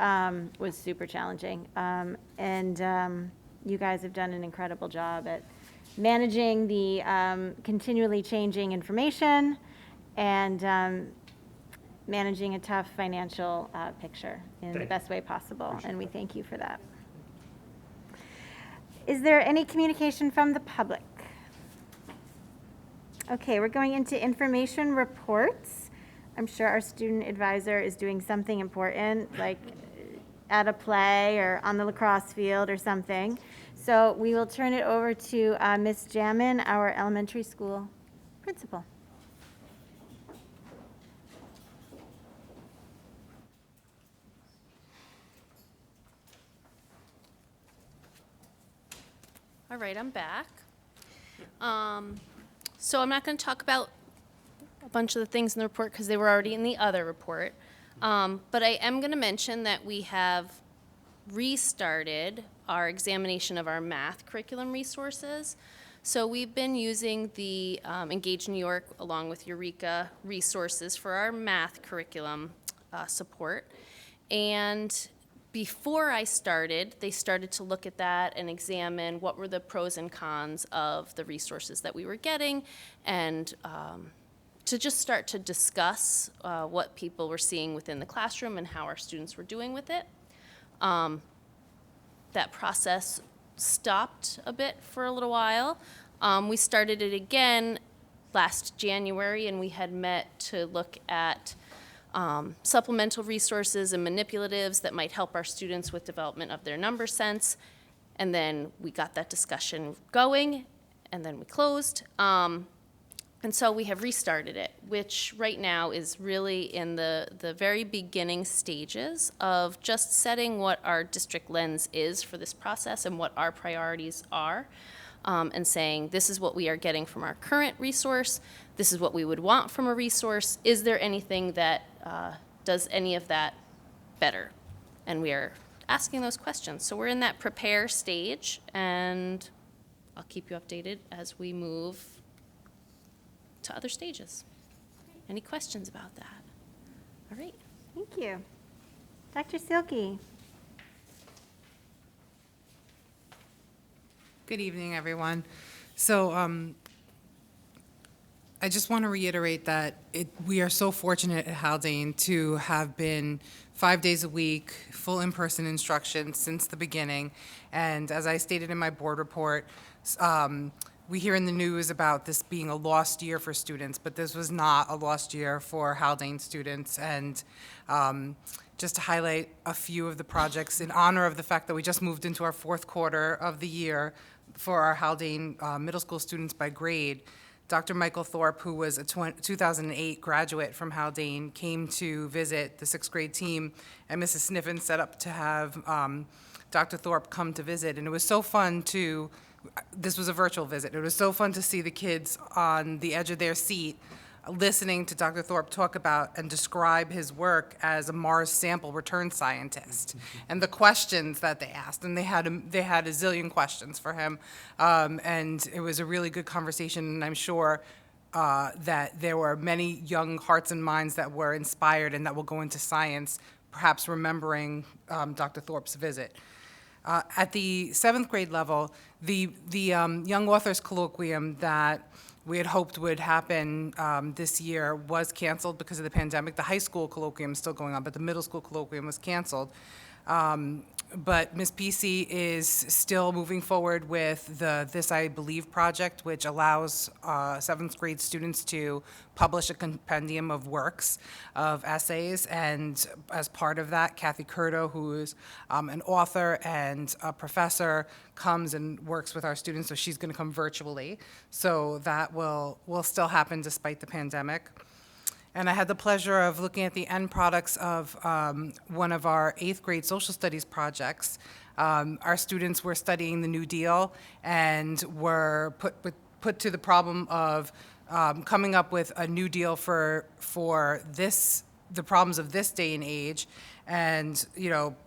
was super challenging. And you guys have done an incredible job at managing the continually changing information and managing a tough financial picture in the best way possible, and we thank you for that. Is there any communication from the public? Okay, we're going into information reports. I'm sure our student advisor is doing something important, like at a play or on the lacrosse field or something. So we will turn it over to Ms. Jamin, our elementary school principal. All right, I'm back. So I'm not going to talk about a bunch of the things in the report because they were already in the other report. But I am going to mention that we have restarted our examination of our math curriculum resources. So we've been using the Engage New York along with Eureka resources for our math curriculum support. And before I started, they started to look at that and examine what were the pros and cons of the resources that we were getting, and to just start to discuss what people were seeing within the classroom and how our students were doing with it. That process stopped a bit for a little while. We started it again last January, and we had met to look at supplemental resources and manipulatives that might help our students with development of their number sense. And then we got that discussion going, and then we closed. And so we have restarted it, which right now is really in the very beginning stages of just setting what our district lens is for this process and what our priorities are, and saying, this is what we are getting from our current resource, this is what we would want from a resource, is there anything that does any of that better? And we are asking those questions. So we're in that prepare stage, and I'll keep you updated as we move to other stages. Any questions about that? All right. Thank you. Dr. Silky. Good evening, everyone. So I just want to reiterate that we are so fortunate at Haldane to have been 5 days a week, full in-person instruction since the beginning. And as I stated in my board report, we hear in the news about this being a lost year for students, but this was not a lost year for Haldane students. And just to highlight a few of the projects in honor of the fact that we just moved into our fourth quarter of the year for our Haldane middle school students by grade, Dr. Michael Thorpe, who was a 2008 graduate from Haldane, came to visit the sixth grade team, and Mrs. Sniffen set up to have Dr. Thorpe come to visit. And it was so fun to, this was a virtual visit, it was so fun to see the kids on the edge of their seat listening to Dr. Thorpe talk about and describe his work as a Mars sample return scientist and the questions that they asked. And they had a zillion questions for him. And it was a really good conversation, and I'm sure that there were many young hearts and minds that were inspired and that will go into science, perhaps remembering Dr. Thorpe's visit. At the seventh grade level, the Young Authors Colloquium that we had hoped would happen this year was canceled because of the pandemic. The high school colloquium is still going on, but the middle school colloquium was canceled. But Ms. PC is still moving forward with the This I Believe project, which allows seventh grade students to publish a compendium of works, of essays. And as part of that, Kathy Curto, who is an author and a professor, comes and works with our students. So she's going to come virtually. So that will still happen despite the pandemic. And I had the pleasure of looking at the end products of one of our eighth grade social studies projects. Our students were studying the New Deal and were put to the problem of coming up with a New Deal for the problems of this day and age, and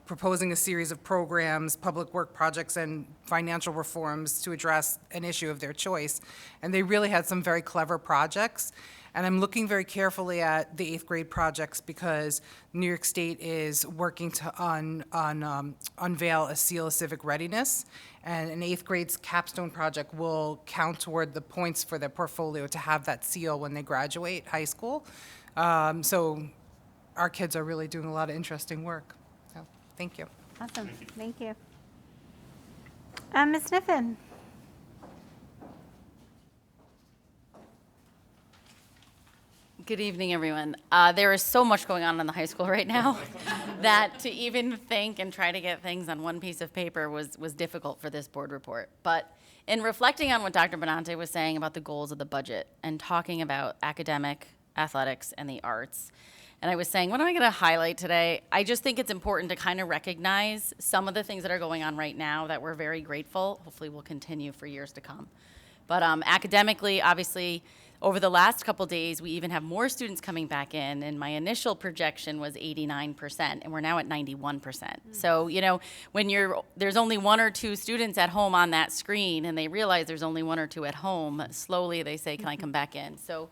proposing a series of programs, public work projects, and financial reforms to address an issue of their choice. And they really had some very clever projects. And I'm looking very carefully at the eighth grade projects because New York State is working to unveil a seal of civic readiness. And an eighth grade's capstone project will count toward the points for their portfolio to have that seal when they graduate high school. So our kids are really doing a lot of interesting work. So thank you. Awesome. Thank you. Ms. Sniffen. Good evening, everyone. There is so much going on in the high school right now that to even think and try to get things on one piece of paper was difficult for this board report. But in reflecting on what Dr. Benante was saying about the goals of the budget and talking about academic, athletics, and the arts, and I was saying, what am I going to highlight today? I just think it's important to kind of recognize some of the things that are going on right now that we're very grateful, hopefully will continue for years to come. But academically, obviously, over the last couple days, we even have more students coming back in, and my initial projection was 89%, and we're now at 91%. So, when there's only one or two students at home on that screen, and they realize there's only one or two at home, slowly they say, can I come back in? So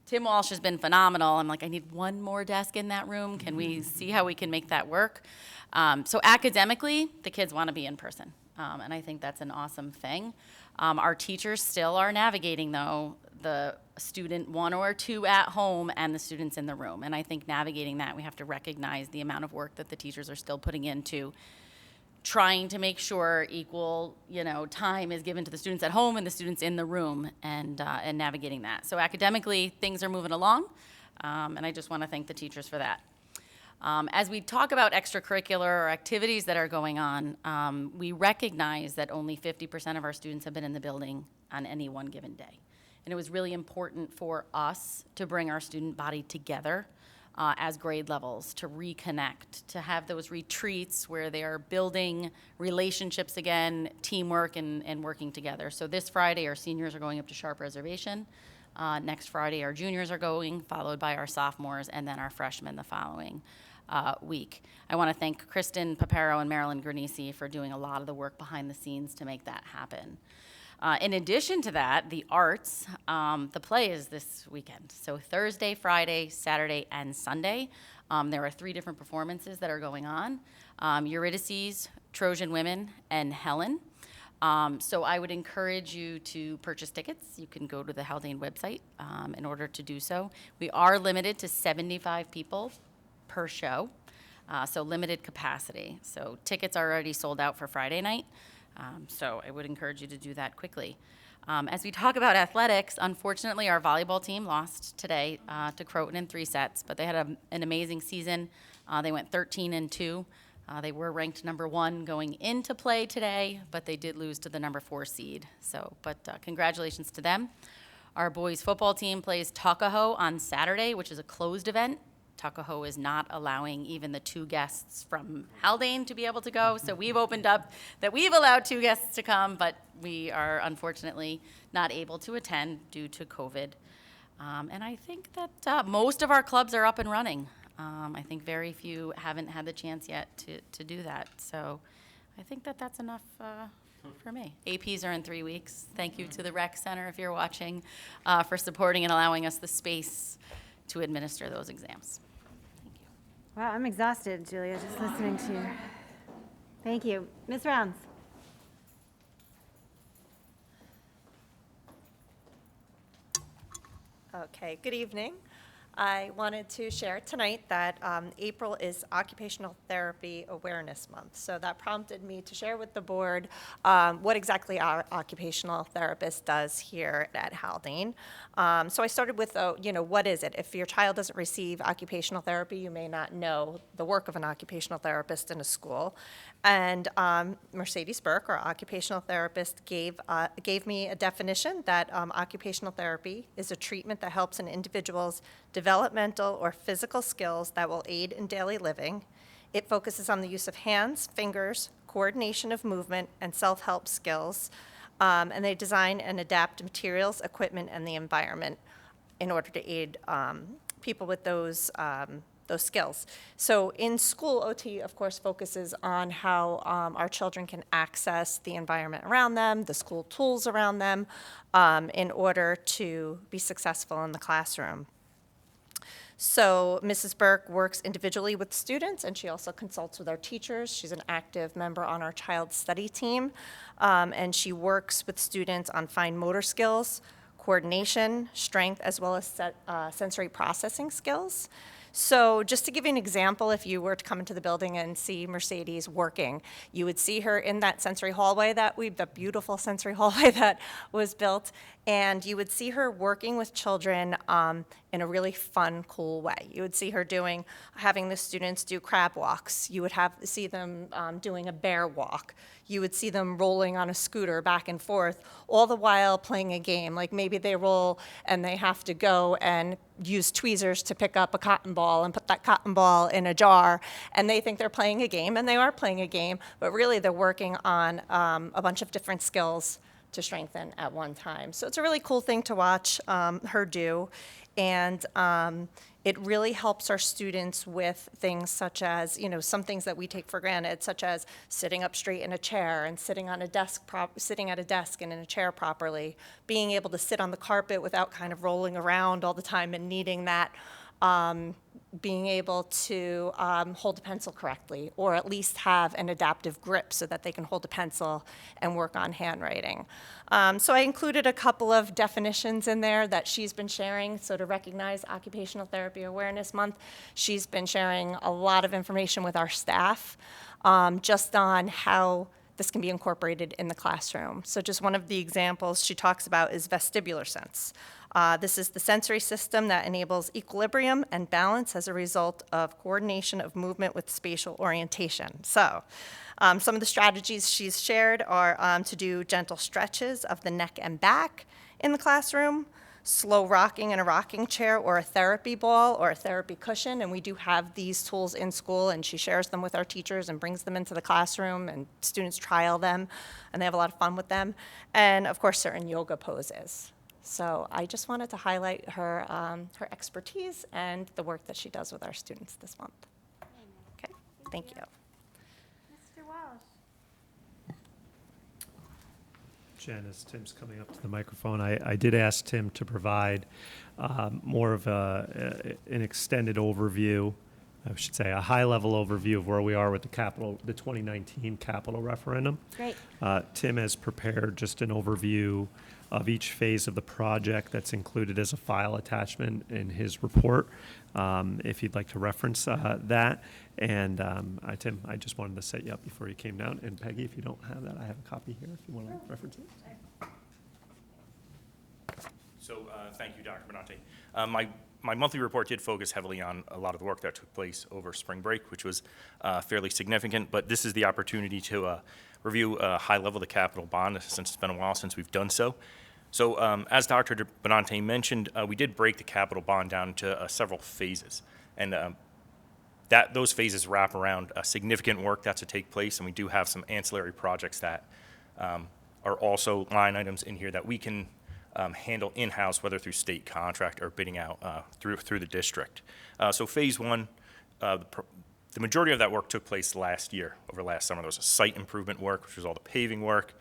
Tim Walsh has been phenomenal. I'm like, I need one more desk in that room. Can we see how we can make that work? So academically, the kids want to be in person, and I think that's an awesome thing. Our teachers still are navigating, though, the student one or two at home and the students in the room. And I think navigating that, we have to recognize the amount of work that the teachers are still putting into trying to make sure equal, time is given to the students at home and the students in the room, and navigating that. So academically, things are moving along, and I just want to thank the teachers for that. As we talk about extracurricular or activities that are going on, we recognize that only 50% of our students have been in the building on any one given day. And it was really important for us to bring our student body together as grade levels, to reconnect, to have those retreats where they are building relationships again, teamwork, and working together. So this Friday, our seniors are going up to Sharp Reservation. Next Friday, our juniors are going, followed by our sophomores, and then our freshmen the following week. I want to thank Kristen Papero and Marilyn Granisi for doing a lot of the work behind the scenes to make that happen. In addition to that, the arts, the play is this weekend. So Thursday, Friday, Saturday, and Sunday. There are 3 different performances that are going on. Eurydice, Trojan Women, and Helen. So I would encourage you to purchase tickets. You can go to the Haldane website in order to do so. We are limited to 75 people per show, so limited capacity. So tickets are already sold out for Friday night. So I would encourage you to do that quickly. As we talk about athletics, unfortunately, our volleyball team lost today to Croton in 3 sets, but they had an amazing season. They went 13-2. They were ranked number 1 going into play today, but they did lose to the number 4 seed. But congratulations to them. Our boys football team plays Tuckahoe on Saturday, which is a closed event. Tuckahoe is not allowing even the 2 guests from Haldane to be able to go. So we've opened up that we've allowed 2 guests to come, but we are unfortunately not able to attend due to COVID. And I think that most of our clubs are up and running. I think very few haven't had the chance yet to do that. So I think that that's enough for me. APs are in 3 weeks. Thank you to the Rec Center, if you're watching, for supporting and allowing us the space to administer those exams. Wow, I'm exhausted, Julia, just listening to you. Thank you. Ms. Rounds. Okay, good evening. I wanted to share tonight that April is Occupational Therapy Awareness Month. So that prompted me to share with the board what exactly our occupational therapist does here at Haldane. So I started with, what is it? If your child doesn't receive occupational therapy, you may not know the work of an occupational therapist in a school. And Mercedes Burke, our occupational therapist, gave me a definition that occupational therapy is a treatment that helps an individual's developmental or physical skills that will aid in daily living. It focuses on the use of hands, fingers, coordination of movement, and self-help skills. And they design and adapt materials, equipment, and the environment in order to aid people with those skills. So in school, OT, of course, focuses on how our children can access the environment around them, the school tools around them, in order to be successful in the classroom. So Mrs. Burke works individually with students, and she also consults with our teachers. She's an active member on our child study team, and she works with students on fine motor skills, coordination, strength, as well as sensory processing skills. So just to give you an example, if you were to come into the building and see Mercedes working, you would see her in that sensory hallway the beautiful sensory hallway that was built, and you would see her working with children in a really fun, cool way. You would see her having the students do crab walks. You would see them doing a bear walk. You would see them rolling on a scooter back and forth, all the while playing a game. Like maybe they roll and they have to go and use tweezers to pick up a cotton ball and put that cotton ball in a jar, and they think they're playing a game, and they are playing a game, but really they're working on a bunch of different skills to strengthen at one time. So it's a really cool thing to watch her do, and it really helps our students with things such as, some things that we take for granted, such as sitting up straight in a chair and sitting at a desk and in a chair properly, being able to sit on the carpet without kind of rolling around all the time and needing that, being able to hold a pencil correctly, or at least have an adaptive grip so that they can hold a pencil and work on handwriting. So I included a couple of definitions in there that she's been sharing. So to recognize Occupational Therapy Awareness Month, she's been sharing a lot of information with our staff just on how this can be incorporated in the classroom. So just one of the examples she talks about is vestibular sense. This is the sensory system that enables equilibrium and balance as a result of coordination of movement with spatial orientation. So, some of the strategies she's shared are to do gentle stretches of the neck and back in the classroom, slow rocking in a rocking chair or a therapy ball or a therapy cushion, and we do have these tools in school, and she shares them with our teachers and brings them into the classroom, and students trial them, and they have a lot of fun with them, and of course certain yoga poses. So I just wanted to highlight her, her expertise and the work that she does with our students this month. Okay, thank you. Mr. Walsh. Jen, as Tim's coming up to the microphone, I did ask Tim to provide more of an extended overview, I should say a high-level overview of where we are with the 2019 capital referendum. Great. Tim has prepared just an overview of each phase of the project that's included as a file attachment in his report, if you'd like to reference that. And Tim, I just wanted to set you up before you came down. And Peggy, if you don't have that, I have a copy here if you want to reference it. So thank you, Dr. Benante. My monthly report did focus heavily on a lot of the work that took place over spring break, which was fairly significant, but this is the opportunity to review high level the capital bond, since it's been a while since we've done so. So as Dr. Benante mentioned, we did break the capital bond down to several phases, and those phases wrap around significant work that's to take place, and we do have some ancillary projects that are also line items in here that we can handle in-house, whether through state contract or bidding out through the district. So phase one, the majority of that work took place last year, over last summer. There was a site improvement work, which was all the paving work,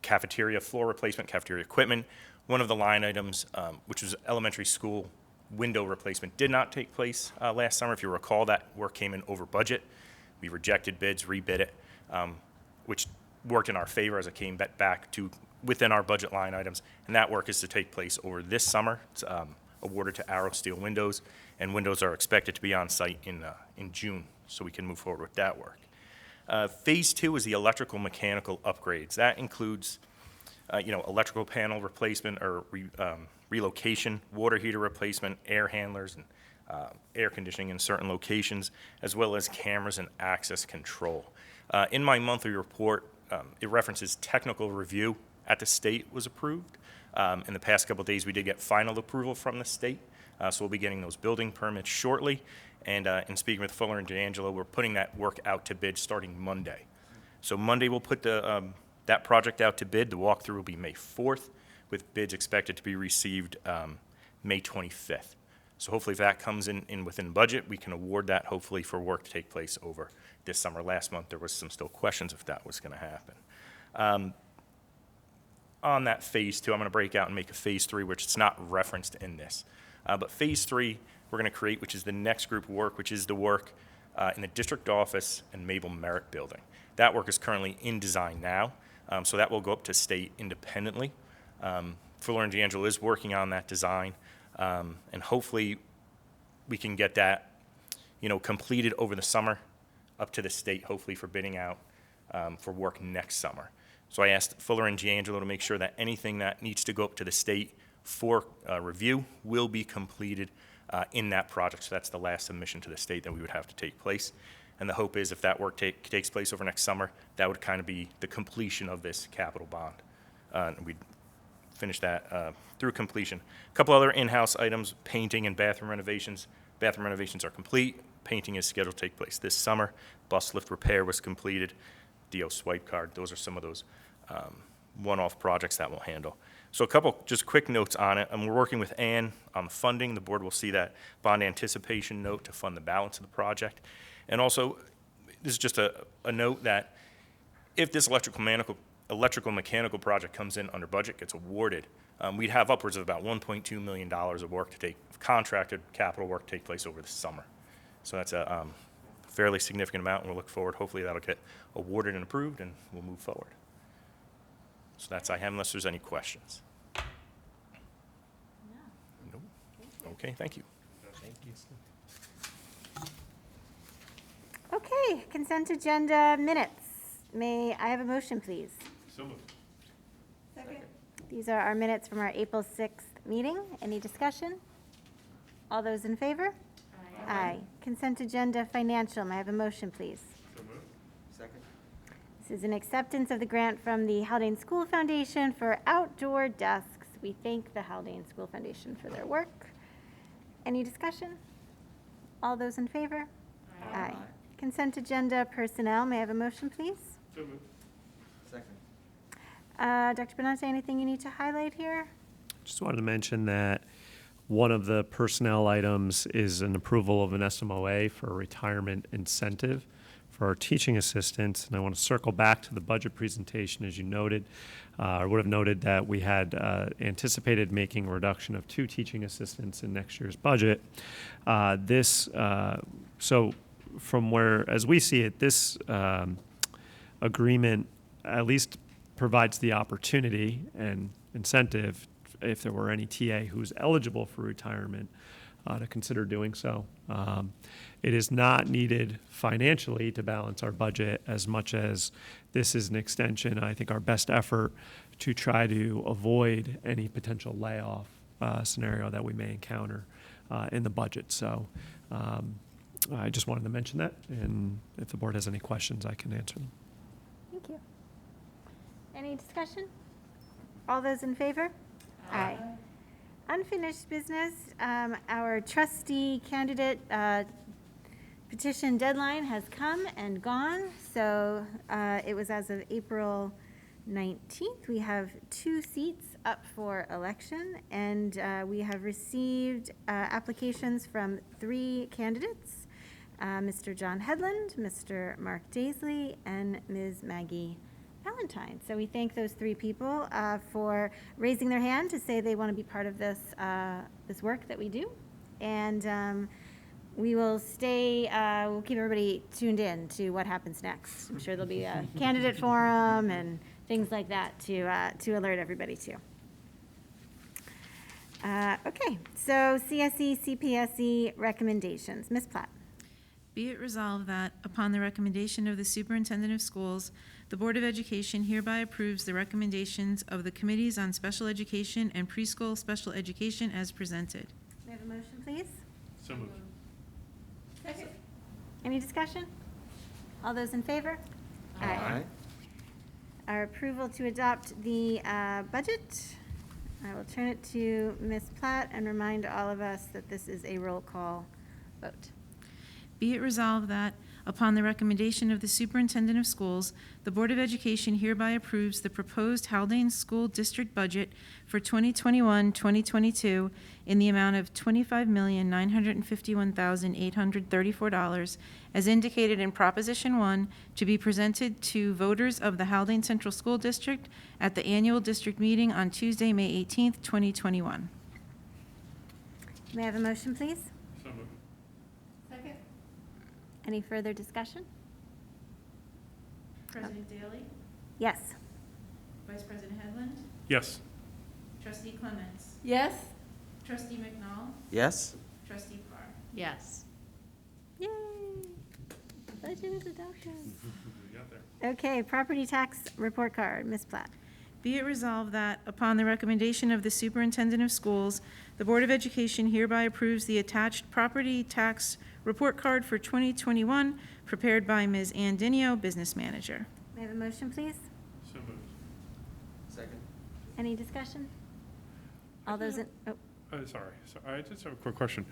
cafeteria floor replacement, cafeteria equipment. One of the line items, which was elementary school window replacement, did not take place last summer. If you recall, that work came in over budget. We rejected bids, rebid it, which worked in our favor as it came back to within our budget line items. And that work is to take place over this summer. It's awarded to Arrow Steel Windows, and windows are expected to be on site in June, so we can move forward with that work. Phase two is the electrical mechanical upgrades. That includes, electrical panel replacement or relocation, water heater replacement, air handlers, and air conditioning in certain locations, as well as cameras and access control. In my monthly report, it references technical review at the state was approved. In the past couple of days, we did get final approval from the state, so we'll be getting those building permits shortly. And in speaking with Fuller and D'Angelo, we're putting that work out to bid starting Monday. So Monday, we'll put that project out to bid. The walkthrough will be May 4th, with bids expected to be received May 25th. So hopefully if that comes in within budget, we can award that hopefully for work to take place over this summer. Last month, there was some still questions if that was going to happen. On that phase two, I'm going to break out and make a phase three, which is not referenced in this. But phase three, we're going to create, which is the next group of work, which is the work in the district office and Mabel Merritt building. That work is currently in design now, so that will go up to state independently. Fuller and D'Angelo is working on that design, and hopefully we can get that, completed over the summer up to the state, hopefully for bidding out for work next summer. So I asked Fuller and D'Angelo to make sure that anything that needs to go up to the state for review will be completed in that project. So that's the last submission to the state that we would have to take place. And the hope is if that work takes place over next summer, that would kind of be the completion of this capital bond. And we'd finish that through completion. A couple other in-house items, painting and bathroom renovations. Bathroom renovations are complete. Painting is scheduled to take place this summer. Bus lift repair was completed. DO swipe card. Those are some of those one-off projects that we'll handle. So a couple just quick notes on it. We're working with Ann on the funding. The board will see that bond anticipation note to fund the balance of the project. And also, this is just a note that if this electrical mechanical project comes in under budget, gets awarded, we'd have upwards of about $1.2 million of work to take, contracted capital work to take place over the summer. So that's a fairly significant amount, and we'll look forward. Hopefully that'll get awarded and approved, and we'll move forward. So that's I have, unless there's any questions. No. Okay, thank you. Thank you. Okay, consent agenda minutes. May I have a motion, please? So moved. Second. These are our minutes from our April 6th meeting. Any discussion? All those in favor? Aye. Consent agenda financial. May I have a motion, please? Second. This is an acceptance of the grant from the Haldane School Foundation for outdoor desks. We thank the Haldane School Foundation for their work. Any discussion? All those in favor? Aye. Consent agenda personnel. May I have a motion, please? Second. Dr. Benante, anything you need to highlight here? Just wanted to mention that one of the personnel items is an approval of an SMOA for a retirement incentive for our teaching assistants. And I want to circle back to the budget presentation. As you noted, I would have noted that we had anticipated making a reduction of 2 teaching assistants in next year's budget. So from where, as we see it, this agreement at least provides the opportunity and incentive, if there were any TA who's eligible for retirement, to consider doing so. It is not needed financially to balance our budget as much as this is an extension, I think, our best effort to try to avoid any potential layoff scenario that we may encounter in the budget. So I just wanted to mention that, and if the board has any questions, I can answer them. Thank you. Any discussion? All those in favor? Aye. Unfinished business, our trustee candidate petition deadline has come and gone. So it was as of April 19th. We have 2 seats up for election, and we have received applications from 3 candidates, Mr. John Headland, Mr. Mark Daisley, and Ms. Maggie Valentine. So we thank those 3 people for raising their hand to say they want to be part of this this work that we do. And we will stay, we'll keep everybody tuned in to what happens next. I'm sure there'll be a candidate forum and things like that to alert everybody to. Okay, so CSE, CPSE recommendations. Ms. Platt. Be it resolved that, upon the recommendation of the Superintendent of Schools, the Board of Education hereby approves the recommendations of the Committees on Special Education and Preschool Special Education as presented. May I have a motion, please? So moved. Second. Any discussion? All those in favor? Aye. Our approval to adopt the budget. I will turn it to Ms. Platt and remind all of us that this is a roll call vote. Be it resolved that, upon the recommendation of the Superintendent of Schools, the Board of Education hereby approves the proposed Haldane School District budget for 2021-2022 in the amount of $25,951,834, as indicated in Proposition 1, to be presented to voters of the Haldane Central School District at the annual district meeting on Tuesday, May 18th, 2021. May I have a motion, please? So moved. Second. Any further discussion? President Daly? Yes. Vice President Headland? Yes. Trustee Clements? Yes? Trustee McNall? Yes. Trustee Parr? Yes. Yay. Budget is adopted. We got there. Okay, property tax report card. Ms. Platt. Be it resolved that, upon the recommendation of the Superintendent of Schools, the Board of Education hereby approves the attached property tax report card for 2021, prepared by Ms. Ann Dinio, Business Manager. May I have a motion, please? So moved. Second. Any discussion? All those in, oh, Sorry, I just have a quick question.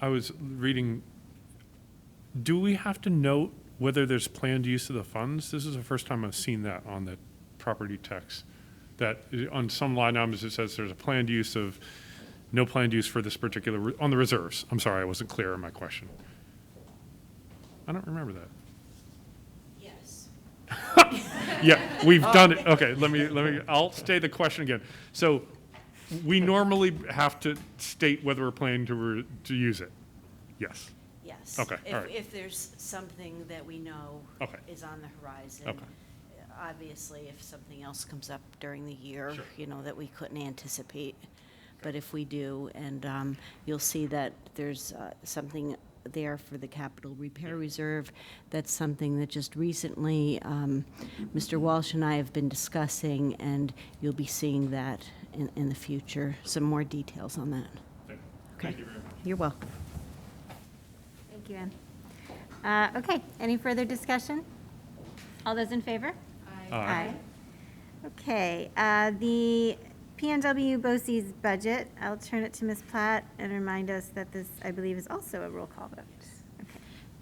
I was reading, do we have to note whether there's planned use of the funds? This is the first time I've seen that on the property tax. That on some line items, it says there's a planned use of, no planned use for this particular, on the reserves. I'm sorry, I wasn't clear in my question. I don't remember that. Yes. Yeah, we've done it. Okay, I'll state the question again. So we normally have to state whether we're planning to use it. Yes. Yes. Okay, all right. If there's something that we know Okay. is on the horizon. Okay. Obviously, if something else comes up during the year, Sure. that we couldn't anticipate. But if we do, and you'll see that there's something there for the capital repair reserve. That's something that just recently Mr. Walsh and I have been discussing, and you'll be seeing that in the future, some more details on that. Okay. Thank you very much. You're welcome. Thank you, Ann. Okay, any further discussion? All those in favor? Aye. Okay, the PNW BOCES budget, I'll turn it to Ms. Platt and remind us that this, I believe, is also a roll call vote. Okay.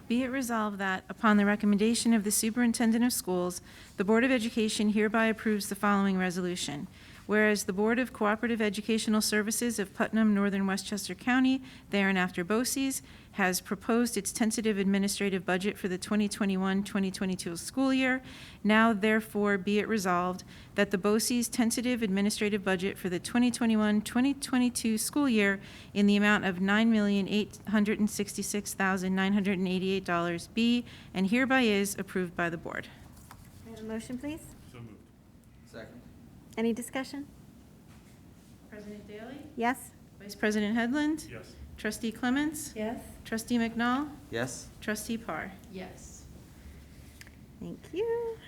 Be it resolved that, upon the recommendation of the Superintendent of Schools, the Board of Education hereby approves the following resolution. Whereas the Board of Cooperative Educational Services of Putnam, Northern Westchester County, thereafter BOCES, has proposed its tentative administrative budget for the 2021-2022 school year. Now therefore be it resolved that the BOCES tentative administrative budget for the 2021-2022 school year in the amount of $9,866,988 be and hereby is approved by the board. May I have a motion, please? So moved. Second. Any discussion? President Daly? Yes? Vice President Headland? Yes. Trustee Clements? Yes. Trustee McNall? Yes. Trustee Parr? Yes. Thank you.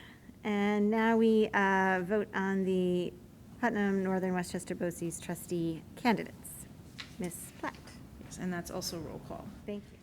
And now we vote on the Putnam Northern Westchester BOCES trustee candidates. Ms. Platt? Yes, and that's also roll call. Thank you.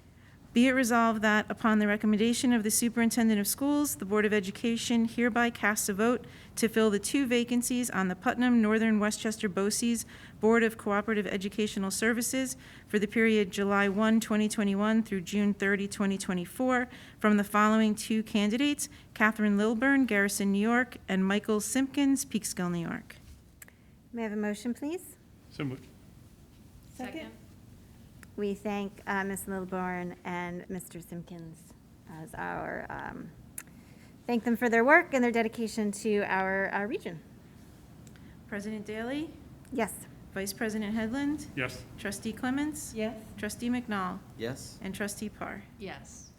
Be it resolved that, upon the recommendation of the Superintendent of Schools, the Board of Education hereby casts a vote to fill the 2 vacancies on the Putnam Northern Westchester BOCES Board of Cooperative Educational Services for the period July 1, 2021 through June 30, 2024, from the following 2 candidates: Catherine Lilburn, Garrison, New York, and Michael Simpkins, Peekskill, New York. May I have a motion, please? So moved. Second? We thank Ms. Lilburn and Mr. Simpkins as our, thank them for their work and their dedication to our region. President Daly? Yes. Vice President Headland? Yes. Trustee Clements? Yes. Trustee McNall? Yes. And Trustee Parr? Yes.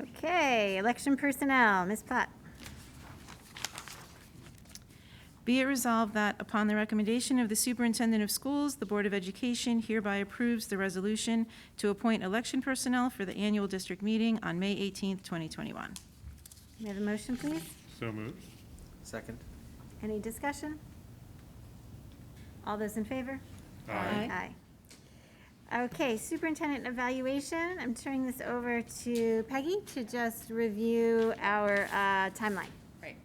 Okay, election personnel. Ms. Platt? Be it resolved that, upon the recommendation of the Superintendent of Schools, the Board of Education hereby approves the resolution to appoint election personnel for the annual district meeting on May 18th, 2021. May I have a motion, please? So moved. Second. Any discussion? All those in favor? Aye. Aye. Okay, Superintendent Evaluation. I'm turning this over to Peggy to just review our timeline. Right.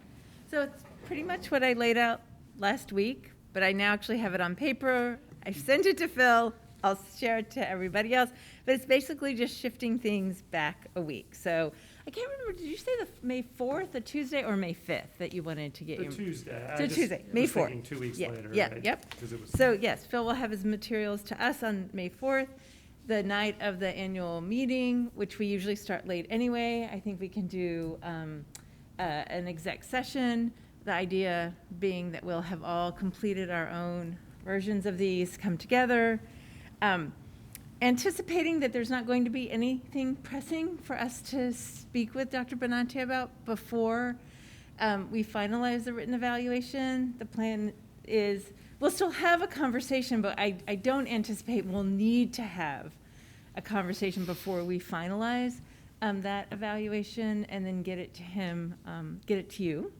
So it's pretty much what I laid out last week, but I now actually have it on paper. I sent it to Phil. I'll share it to everybody else. But it's basically just shifting things back a week. So I can't remember, did you say the May 4th, the Tuesday, or May 5th that you wanted to get The your? Tuesday. So Tuesday, May 4th. I was thinking 2 weeks Yeah, later. Yeah, right? yep. 'Cause it was- So yes, Phil will have his materials to us on May 4th, the night of the annual meeting, which we usually start late anyway. I think we can do an exec session. The idea being that we'll have all completed our own versions of these, come together. Anticipating that there's not going to be anything pressing for us to speak with Dr. Benante about before we finalize the written evaluation. The plan is, we'll still have a conversation, but I don't anticipate we'll need to have a conversation before we finalize that evaluation and then get it to him, get it to you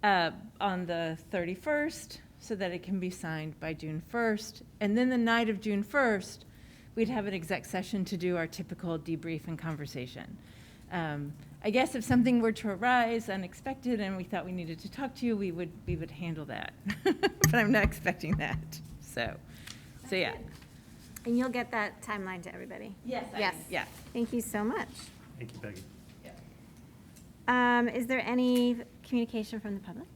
on the 31st so that it can be signed by June 1st. And then the night of June 1st, we'd have an exec session to do our typical debrief and conversation. I guess if something were to arise unexpected and we thought we needed to talk to you, we would handle that. But I'm not expecting that. So yeah. And you'll get that timeline to everybody? Yes. Yes. Yeah. Thank you so much. Thank you, Peggy. Is there any communication from the public?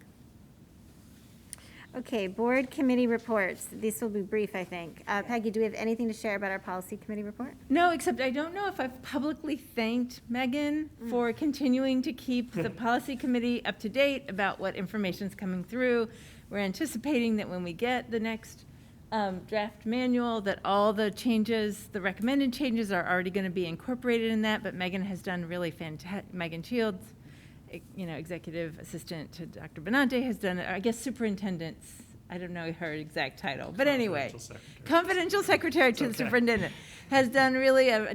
Okay, board committee reports. This will be brief, I think. Peggy, do we have anything to share about our policy committee report? No, except I don't know if I've publicly thanked Megan for continuing to keep the policy committee up to date about what information's coming through. We're anticipating that when we get the next draft manual, that all the changes, the recommended changes are already going to be incorporated in that, but Megan has done really fantastic. Megan Shields, executive assistant to Dr. Benante, has done, I guess superintendent's I don't know her exact title, but anyway. Confidential secretary. Confidential secretary to the superintendent, has done really, a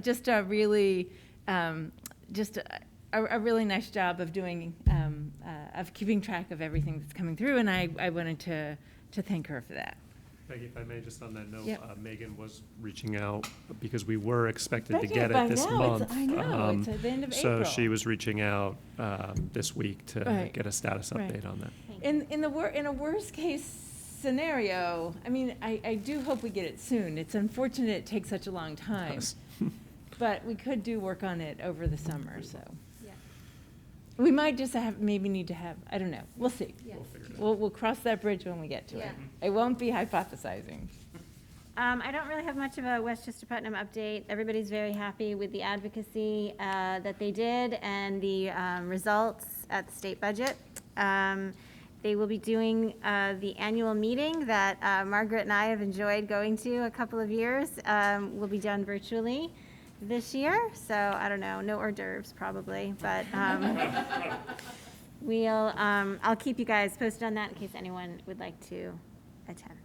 really nice job of doing, of keeping track of everything that's coming through, and I wanted to thank her for that. Peggy, if I may, just on that note, Yep. Megan was reaching out because we were expected to Becky, get by it this now, month. I know, it's at the end of So April. she was reaching out this week to Right. get a status Right. update on that. In a worst case scenario, I mean, I do hope we get it soon. It's unfortunate it takes such a long time, Yes. but we could do work on it over the summer, so. Yeah. We might just maybe need to have, I don't know, we'll see. Yeah. We'll cross that bridge when we get to it. Yeah. I won't be hypothesizing. I don't really have much of a Westchester Putnam update. Everybody's very happy with the advocacy that they did and the results at the state budget. They will be doing the annual meeting that Margaret and I have enjoyed going to a couple of years. Will be done virtually this year, so I don't know, no hors d'oeuvres probably, but I'll keep you guys posted on that in case anyone would like to attend.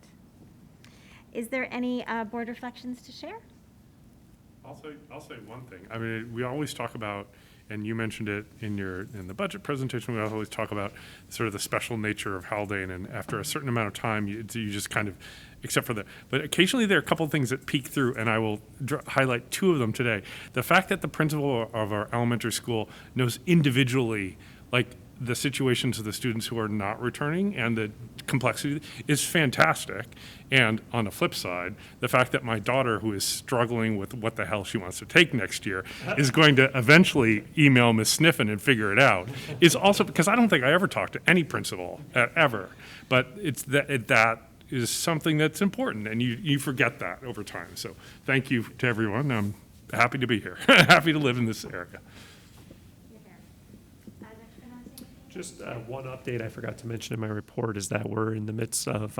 Is there any board reflections to share? I'll say one thing. I mean, we always talk about, and you mentioned it in the budget presentation, we always talk about sort of the special nature of Haldane, and after a certain amount of time, you just kind of, except for but occasionally there are a couple of things that peek through, and I will highlight two of them today. The fact that the principal of our elementary school knows individually, like, the situations of the students who are not returning and the complexity is fantastic. And on the flip side, the fact that my daughter, who is struggling with what the hell she wants to take next year, is going to eventually email Miss Sniffen and figure it out, is also, because I don't think I ever talked to any principal ever, but it's that is something that's important, and you forget that over time. So thank you to everyone. I'm happy to be here, happy to live in this area. Just one update I forgot to mention in my report is that we're in the midst of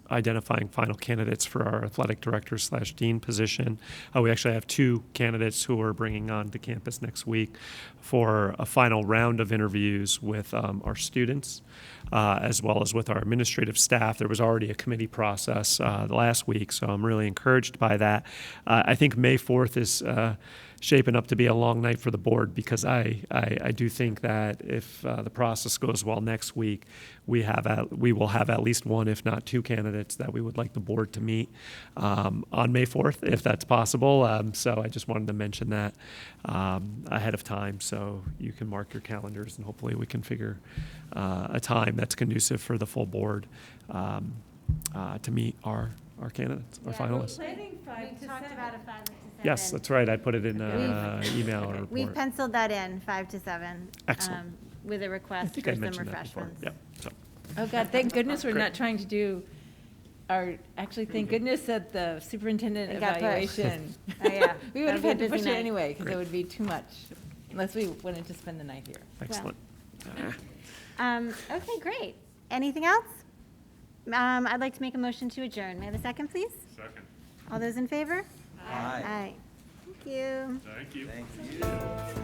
identifying final candidates for our athletic director / dean position. We actually have 2 candidates who we're bringing on to campus next week for a final round of interviews with our students, as well as with our administrative staff. There was already a committee process last week, so I'm really encouraged by that. I think May 4th is shaping up to be a long night for the board, because I do think that if the process goes well next week, we will have at least 1, if not 2 candidates that we would like the board to meet on May 4th, if that's possible. So I just wanted to mention that ahead of time, so you can mark your calendars, and hopefully we can figure a time that's conducive for the full board to meet our candidates, our finalists. Planning 5 to 7. Talked about a 5 to 7. Yes, that's right. I put it in email or report. We've penciled that in, 5 to 7. Excellent. With a I request think for I some mentioned that before. refreshments. Yep. So, Oh, God, thank goodness we're not trying to do thank goodness that the superintendent It got pushed. evaluation. Oh, yeah. We would have That'll had be to a busy push it night. anyway, because Great. it would be too much, unless we wanted to spend the night here. excellent. Okay, great. Anything else? I'd like to make a motion to adjourn. May I have a second, please? Second. All those in favor? Aye. Aye. Thank you. Thank you. Thank you.